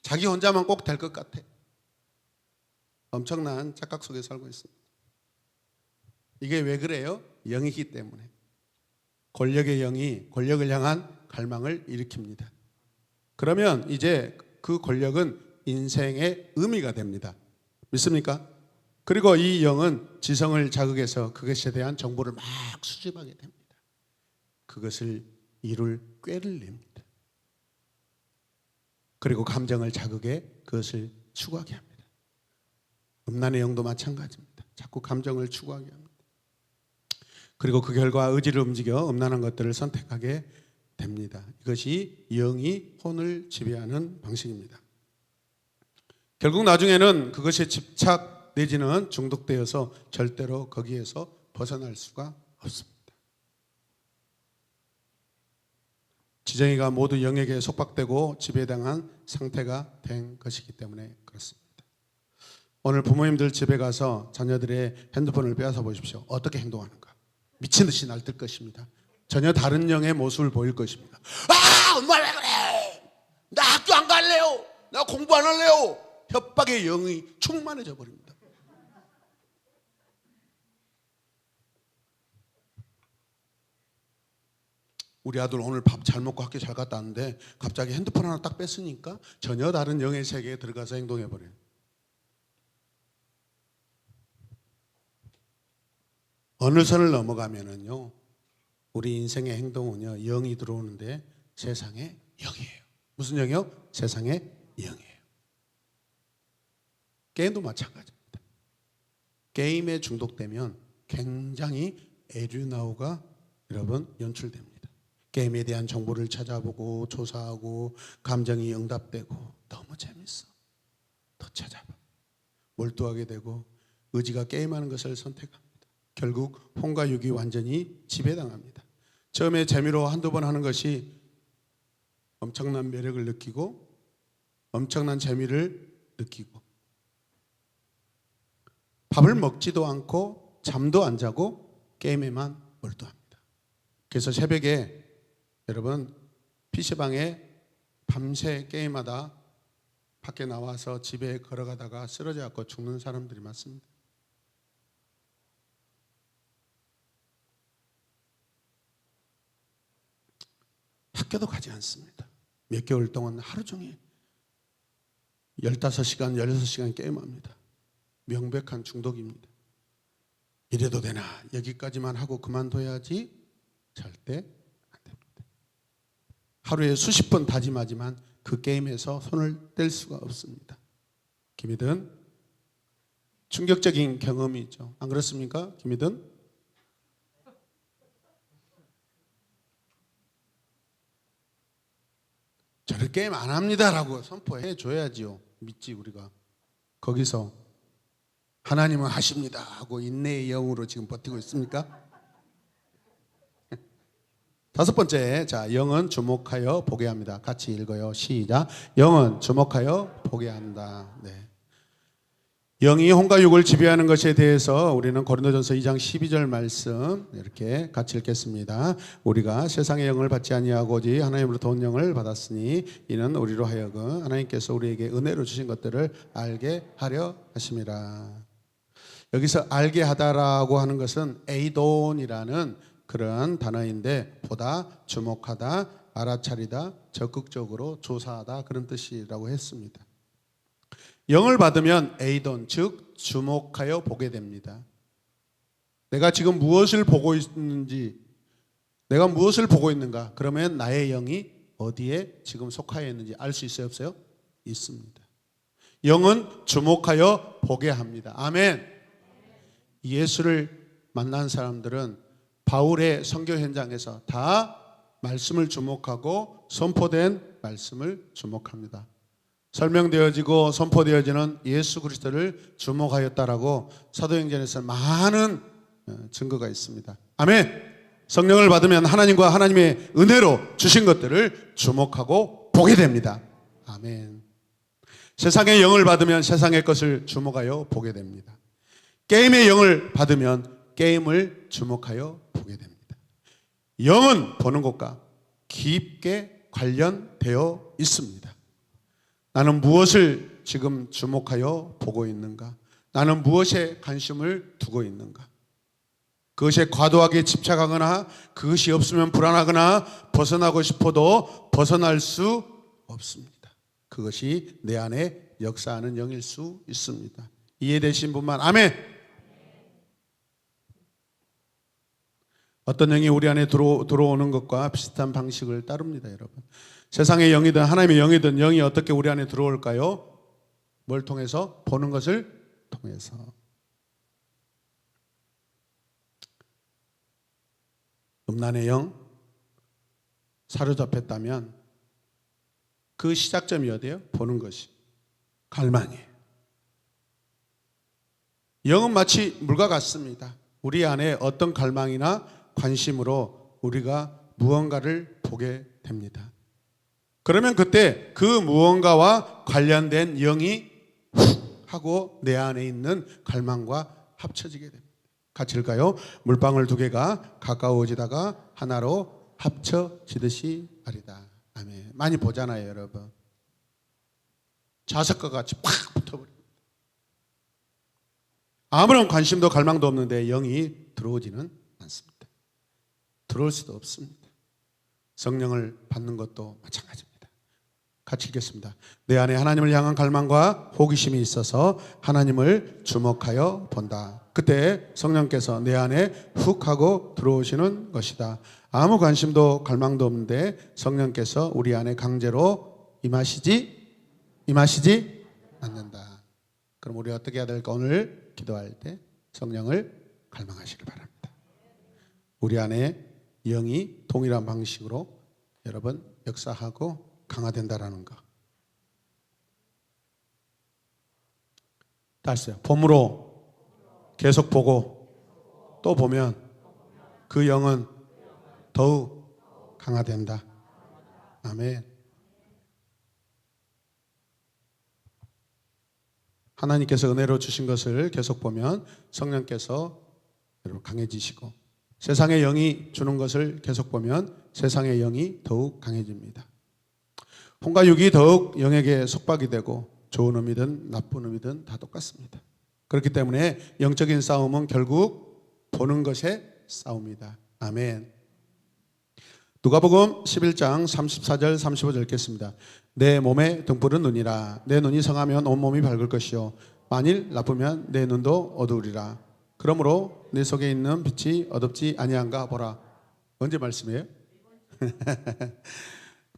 자기 혼자만 꼭 될 것 같아. 엄청난 착각 속에 살고 있습니다. 이게 왜 그래요? 영이기 때문에. 권력의 영이 권력을 향한 갈망을 일으킵니다. 그러면 이제 그 권력은 인생의 의미가 됩니다. 믿습니까? 그리고 이 영은 지성을 자극해서 그것에 대한 정보를 막 수집하게 됩니다. 그것을 이룰 꾀를 냅니다. 그리고 감정을 자극해 그것을 추구하게 합니다. 음란의 영도 마찬가지입니다. 자꾸 감정을 추구하게 합니다. 그리고 그 결과 의지를 움직여 음란한 것들을 선택하게 됩니다. 이것이 영이 혼을 지배하는 방식입니다. 결국 나중에는 그것에 집착 내지는 중독되어서 절대로 거기에서 벗어날 수가 없습니다. 지정이가 모두 영에게 속박되고 지배당한 상태가 된 것이기 때문에 그렇습니다. 오늘 부모님들 집에 가서 자녀들의 핸드폰을 빼앗아 보십시오. 어떻게 행동하는가? 미친 듯이 날뛸 것입니다. 전혀 다른 영의 모습을 보일 것입니다. 아, 엄마 왜 그래? 나 학교 안 갈래요. 나 공부 안 할래요. 협박의 영이 충만해져 버립니다. 우리 아들 오늘 밥 잘 먹고 학교 잘 갔다 왔는데 갑자기 핸드폰 하나 딱 뺐으니까 전혀 다른 영의 세계에 들어가서 행동해 버려요. 어느 선을 넘어가면은요, 우리 인생의 행동은요, 영이 들어오는데 세상의 영이에요. 무슨 영이요? 세상의 영이에요. 게임도 마찬가지입니다. 게임에 중독되면 굉장히 에류나우가 여러분 연출됩니다. 게임에 대한 정보를 찾아보고 조사하고 감정이 응답되고 너무 재밌어. 더 찾아봐. 몰두하게 되고 의지가 게임하는 것을 선택합니다. 결국 혼과 육이 완전히 지배당합니다. 처음에 재미로 한두 번 하는 것이 엄청난 매력을 느끼고 엄청난 재미를 느끼고 밥을 먹지도 않고 잠도 안 자고 게임에만 몰두합니다. 그래서 새벽에 여러분 PC방에 밤새 게임하다 밖에 나와서 집에 걸어가다가 쓰러져 갖고 죽는 사람들이 많습니다. 학교도 가지 않습니다. 몇 개월 동안 하루 종일 15시간, 16시간 게임합니다. 명백한 중독입니다. 이래도 되나? 여기까지만 하고 그만둬야지? 절대 안 됩니다. 하루에 수십 번 다짐하지만 그 게임에서 손을 뗄 수가 없습니다. 김희든 충격적인 경험이죠. 안 그렇습니까? 김희든? 저를 게임 안 합니다라고 선포해 줘야지요. 믿지 우리가. 거기서 하나님은 하십니다 하고 인내의 영으로 지금 버티고 있습니까? 다섯 번째, 자, 영은 주목하여 보게 합니다. 같이 읽어요. 시작. 영은 주목하여 보게 한다. 네. 영이 혼과 육을 지배하는 것에 대해서 우리는 고린도전서 2장 12절 말씀 이렇게 같이 읽겠습니다. 우리가 세상의 영을 받지 아니하고 오직 하나님으로부터 온 영을 받았으니 이는 우리로 하여금 하나님께서 우리에게 은혜로 주신 것들을 알게 하려 하심이라. 여기서 알게 하다라고 하는 것은 에이돈이라는 그런 단어인데 보다, 주목하다, 알아차리다, 적극적으로 조사하다 그런 뜻이라고 했습니다. 영을 받으면 에이돈, 즉 주목하여 보게 됩니다. 내가 지금 무엇을 보고 있는지, 내가 무엇을 보고 있는가, 그러면 나의 영이 어디에 지금 속하여 있는지 알 수 있어요, 없어요? 있습니다. 영은 주목하여 보게 합니다. 아멘. 예수를 만난 사람들은 바울의 선교 현장에서 다 말씀을 주목하고 선포된 말씀을 주목합니다. 설명되어지고 선포되어지는 예수 그리스도를 주목하였다라고 사도행전에서 많은 증거가 있습니다. 아멘. 성령을 받으면 하나님과 하나님의 은혜로 주신 것들을 주목하고 보게 됩니다. 아멘. 세상의 영을 받으면 세상의 것을 주목하여 보게 됩니다. 게임의 영을 받으면 게임을 주목하여 보게 됩니다. 영은 보는 것과 깊게 관련되어 있습니다. 나는 무엇을 지금 주목하여 보고 있는가? 나는 무엇에 관심을 두고 있는가? 그것에 과도하게 집착하거나 그것이 없으면 불안하거나 벗어나고 싶어도 벗어날 수 없습니다. 그것이 내 안에 역사하는 영일 수 있습니다. 이해되신 분만 아멘. 어떤 영이 우리 안에 들어오는 것과 비슷한 방식을 따릅니다, 여러분. 세상의 영이든 하나님의 영이든 영이 어떻게 우리 안에 들어올까요? 뭘 통해서? 보는 것을 통해서. 음란의 영 사로잡혔다면 그 시작점이 어디예요? 보는 것이. 갈망이에요. 영은 마치 물과 같습니다. 우리 안에 어떤 갈망이나 관심으로 우리가 무언가를 보게 됩니다. 그러면 그때 그 무언가와 관련된 영이 훅 하고 내 안에 있는 갈망과 합쳐지게 됩니다. 같이 읽을까요? 물방울 두 개가 가까워지다가 하나로 합쳐지듯이 말이다. 아멘. 많이 보잖아요, 여러분. 자석과 같이 팍 붙어버립니다. 아무런 관심도 갈망도 없는데 영이 들어오지는 않습니다. 들어올 수도 없습니다. 성령을 받는 것도 마찬가지입니다. 같이 읽겠습니다. 내 안에 하나님을 향한 갈망과 호기심이 있어서 하나님을 주목하여 본다. 그때 성령께서 내 안에 훅 하고 들어오시는 것이다. 아무 관심도 갈망도 없는데 성령께서 우리 안에 강제로 임하시지 않는다. 그럼 우리 어떻게 해야 될까? 오늘 기도할 때 성령을 갈망하시길 바랍니다. 우리 안에 영이 동일한 방식으로 여러분 역사하고 강화된다라는 거. 다시 봄으로 계속 보고 또 보면 그 영은 더욱 강화된다. 아멘. 하나님께서 은혜로 주신 것을 계속 보면 성령께서 여러분 강해지시고, 세상의 영이 주는 것을 계속 보면 세상의 영이 더욱 강해집니다. 혼과 육이 더욱 영에게 속박이 되고 좋은 의미든 나쁜 의미든 다 똑같습니다. 그렇기 때문에 영적인 싸움은 결국 보는 것의 싸움이다. 아멘. 누가복음 11장 34절 35절 읽겠습니다. 내 몸의 등불은 눈이라. 내 눈이 성하면 온몸이 밝을 것이요 만일 나쁘면 내 눈도 어두우리라. 그러므로 내 속에 있는 빛이 어둡지 아니한가 보라. 언제 말씀이에요?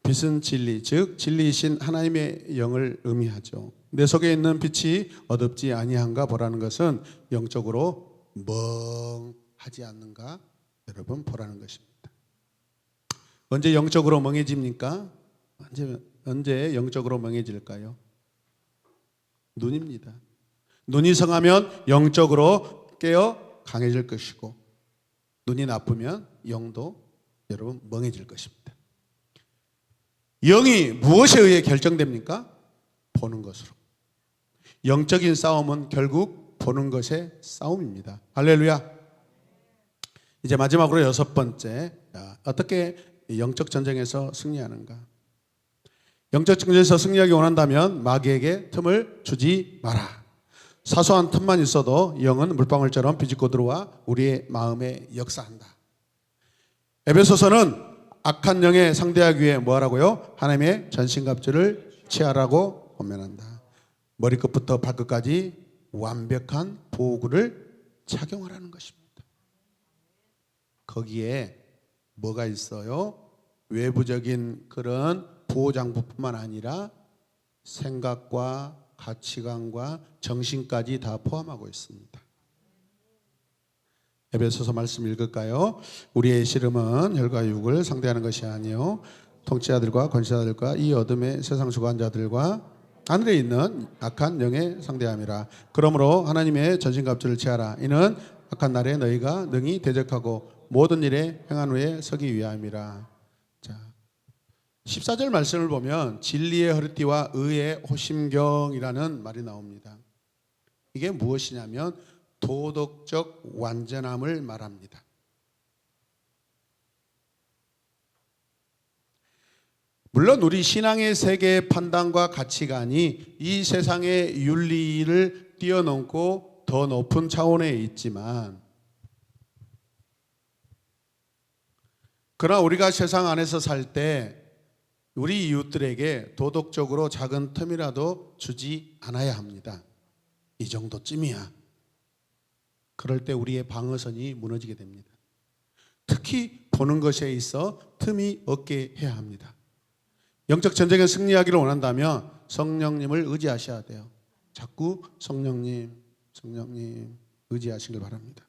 빛은 진리, 즉 진리이신 하나님의 영을 의미하죠. 내 속에 있는 빛이 어둡지 아니한가 보라는 것은 영적으로 멍하지 않는가 여러분 보라는 것입니다. 언제 영적으로 멍해집니까? 언제 영적으로 멍해질까요? 눈입니다. 눈이 성하면 영적으로 깨어 강해질 것이고, 눈이 나쁘면 영도 여러분 멍해질 것입니다. 영이 무엇에 의해 결정됩니까? 보는 것으로. 영적인 싸움은 결국 보는 것의 싸움입니다. 할렐루야. 이제 마지막으로 6번째, 어떻게 영적 전쟁에서 승리하는가? 영적 전쟁에서 승리하기 원한다면 마귀에게 틈을 주지 마라. 사소한 틈만 있어도 영은 물방울처럼 비집고 들어와 우리의 마음에 역사한다. 에베소서는 악한 영에 상대하기 위해 뭐하라고요? 하나님의 전신갑주를 취하라고 권면한다. 머리끝부터 발끝까지 완벽한 보호구를 착용하라는 것입니다. 거기에 뭐가 있어요? 외부적인 그런 보호장구뿐만 아니라 생각과 가치관과 정신까지 다 포함하고 있습니다. 에베소서 말씀 읽을까요? 우리의 씨름은 혈과 육을 상대하는 것이 아니요 통치자들과 권세자들과 이 어둠의 세상 주관자들과 하늘에 있는 악한 영에 상대함이라. 그러므로 하나님의 전신갑주를 취하라. 이는 악한 날에 너희가 능히 대적하고 모든 일에 행한 후에 서기 위함이라. 자, 14절 말씀을 보면 진리의 허리띠와 의의 호심경이라는 말이 나옵니다. 이게 무엇이냐면 도덕적 완전함을 말합니다. 물론 우리 신앙의 세계의 판단과 가치관이 이 세상의 윤리를 뛰어넘고 더 높은 차원에 있지만, 그러나 우리가 세상 안에서 살 때 우리 이웃들에게 도덕적으로 작은 틈이라도 주지 않아야 합니다. 이 정도쯤이야. 그럴 때 우리의 방어선이 무너지게 됩니다. 특히 보는 것에 있어 틈이 없게 해야 합니다. 영적 전쟁에 승리하기를 원한다면 성령님을 의지하셔야 돼요. 자꾸 성령님 의지하시길 바랍니다.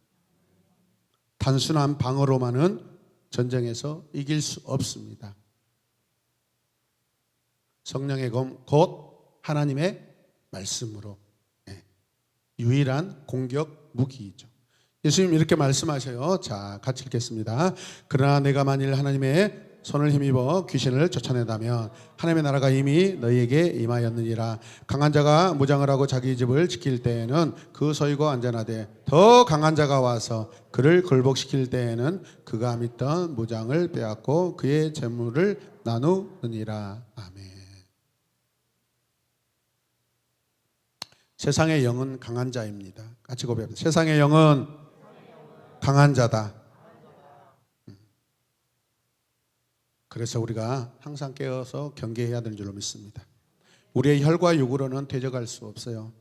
단순한 방어로만은 전쟁에서 이길 수 없습니다. 성령의 검, 곧 하나님의 말씀으로 유일한 공격 무기이죠. 예수님 이렇게 말씀하셔요. 자, 같이 읽겠습니다. 그러나 내가 만일 하나님의 손을 힘입어 귀신을 쫓아내다면 하나님의 나라가 이미 너희에게 임하였느니라. 강한 자가 무장을 하고 자기 집을 지킬 때에는 그 소유가 안전하되 더 강한 자가 와서 그를 굴복시킬 때에는 그가 믿던 무장을 빼앗고 그의 재물을 나누느니라. 아멘. 세상의 영은 강한 자입니다. 같이 고백합니다. 세상의 영은 강한 자다. 그래서 우리가 항상 깨어서 경계해야 되는 줄로 믿습니다. 우리의 혈과 육으로는 대적할 수 없어요.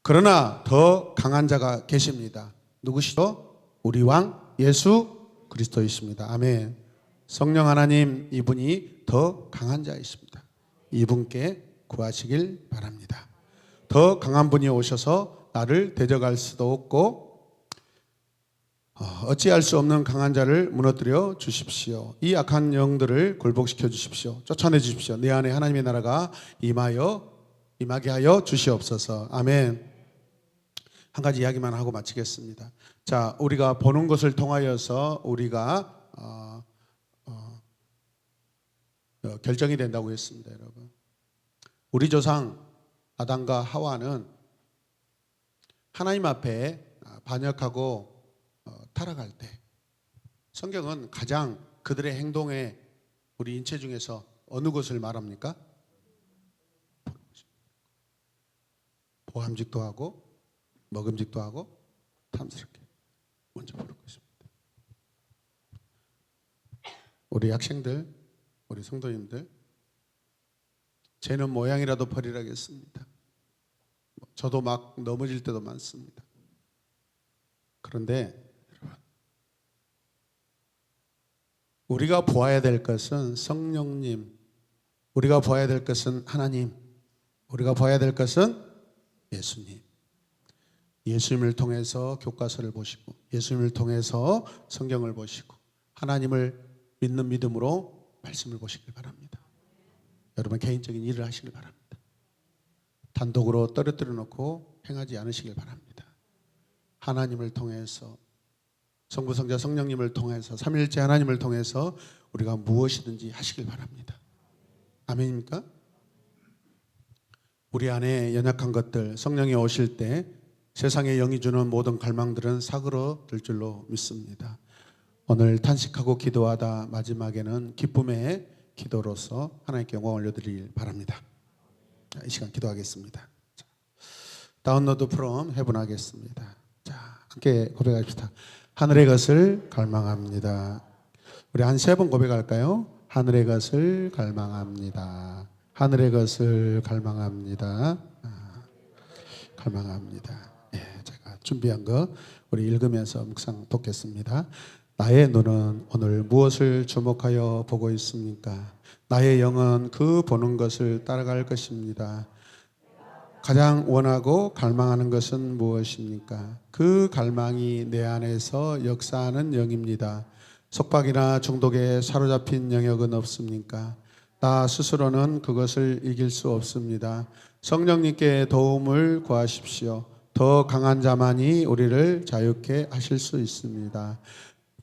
그러나 더 강한 자가 계십니다. 누구시죠? 우리 왕 예수 그리스도이십니다. 아멘. 성령 하나님, 이분이 더 강한 자이십니다. 이분께 구하시길 바랍니다. 더 강한 분이 오셔서 나를 대적할 수도 없고 어찌할 수 없는 강한 자를 무너뜨려 주십시오. 이 악한 영들을 굴복시켜 주십시오. 쫓아내 주십시오. 내 안에 하나님의 나라가 임하게 하여 주시옵소서. 아멘. 한 가지 이야기만 하고 마치겠습니다. 자, 우리가 보는 것을 통하여서 우리가 결정이 된다고 했습니다, 여러분. 우리 조상 아담과 하와는 하나님 앞에 반역하고 타락할 때 성경은 가장 그들의 행동에 우리 인체 중에서 어느 것을 말합니까? 보암직도 하고 먹음직도 하고 탐스럽게 먼저 부르고 있습니다. 우리 학생들, 우리 성도님들, 쟤는 모양이라도 버리라겠습니다. 저도 막 넘어질 때도 많습니다. 그런데 우리가 보아야 될 것은 성령님, 우리가 보아야 될 것은 하나님, 우리가 보아야 될 것은 예수님. 예수님을 통해서 교과서를 보시고, 예수님을 통해서 성경을 보시고, 하나님을 믿는 믿음으로 말씀을 보시길 바랍니다. 여러분 개인적인 일을 하시길 바랍니다. 단독으로 떨어뜨려 놓고 행하지 않으시길 바랍니다. 하나님을 통해서, 성부, 성자, 성령님을 통해서, 삼위일체 하나님을 통해서 우리가 무엇이든지 하시길 바랍니다. 아멘입니까? 우리 안에 연약한 것들, 성령이 오실 때 세상의 영이 주는 모든 갈망들은 사그러들 줄로 믿습니다. 오늘 탄식하고 기도하다 마지막에는 기쁨의 기도로서 하나님께 영광 올려드리길 바랍니다. 이 시간 기도하겠습니다. 다운로드 프롬 헤븐 하겠습니다. 자, 함께 고백합시다. 하늘의 것을 갈망합니다. 우리 한 3번 고백할까요? 하늘의 것을 갈망합니다. 하늘의 것을 갈망합니다. 갈망합니다. 제가 준비한 거 우리 읽으면서 묵상 돕겠습니다. 나의 눈은 오늘 무엇을 주목하여 보고 있습니까? 나의 영은 그 보는 것을 따라갈 것입니다. 가장 원하고 갈망하는 것은 무엇입니까? 그 갈망이 내 안에서 역사하는 영입니다. 속박이나 중독에 사로잡힌 영역은 없습니까? 나 스스로는 그것을 이길 수 없습니다. 성령님께 도움을 구하십시오. 더 강한 자만이 우리를 자유케 하실 수 있습니다.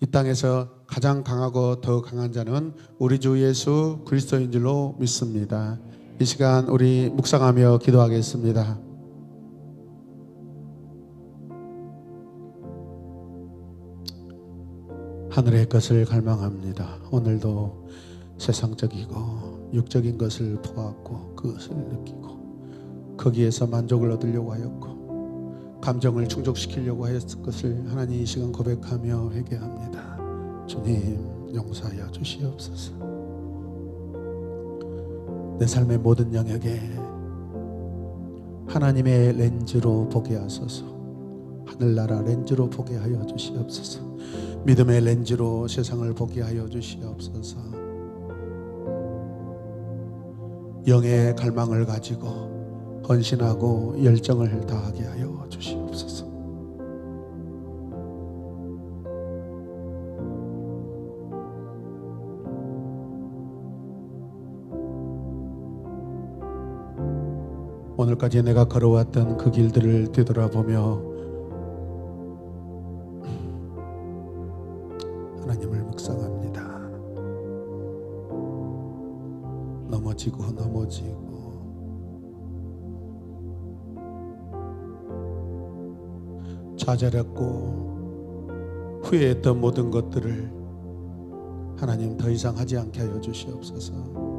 이 땅에서 가장 강하고 더 강한 자는 우리 주 예수 그리스도인 줄로 믿습니다. 이 시간 우리 묵상하며 기도하겠습니다. 하늘의 것을 갈망합니다. 오늘도 세상적이고 육적인 것을 보았고 그것을 느끼고 거기에서 만족을 얻으려고 하였고 감정을 충족시키려고 하였을 것을 하나님 이 시간 고백하며 회개합니다. 주님 용서하여 주시옵소서. 내 삶의 모든 영역에 하나님의 렌즈로 보게 하소서. 하늘나라 렌즈로 보게 하여 주시옵소서. 믿음의 렌즈로 세상을 보게 하여 주시옵소서. 영의 갈망을 가지고 헌신하고 열정을 다하게 하여 주시옵소서. 오늘까지 내가 걸어왔던 그 길들을 되돌아보며 하나님을 묵상합니다. 넘어지고 좌절했고 후회했던 모든 것들을 하나님 더 이상 하지 않게 하여 주시옵소서.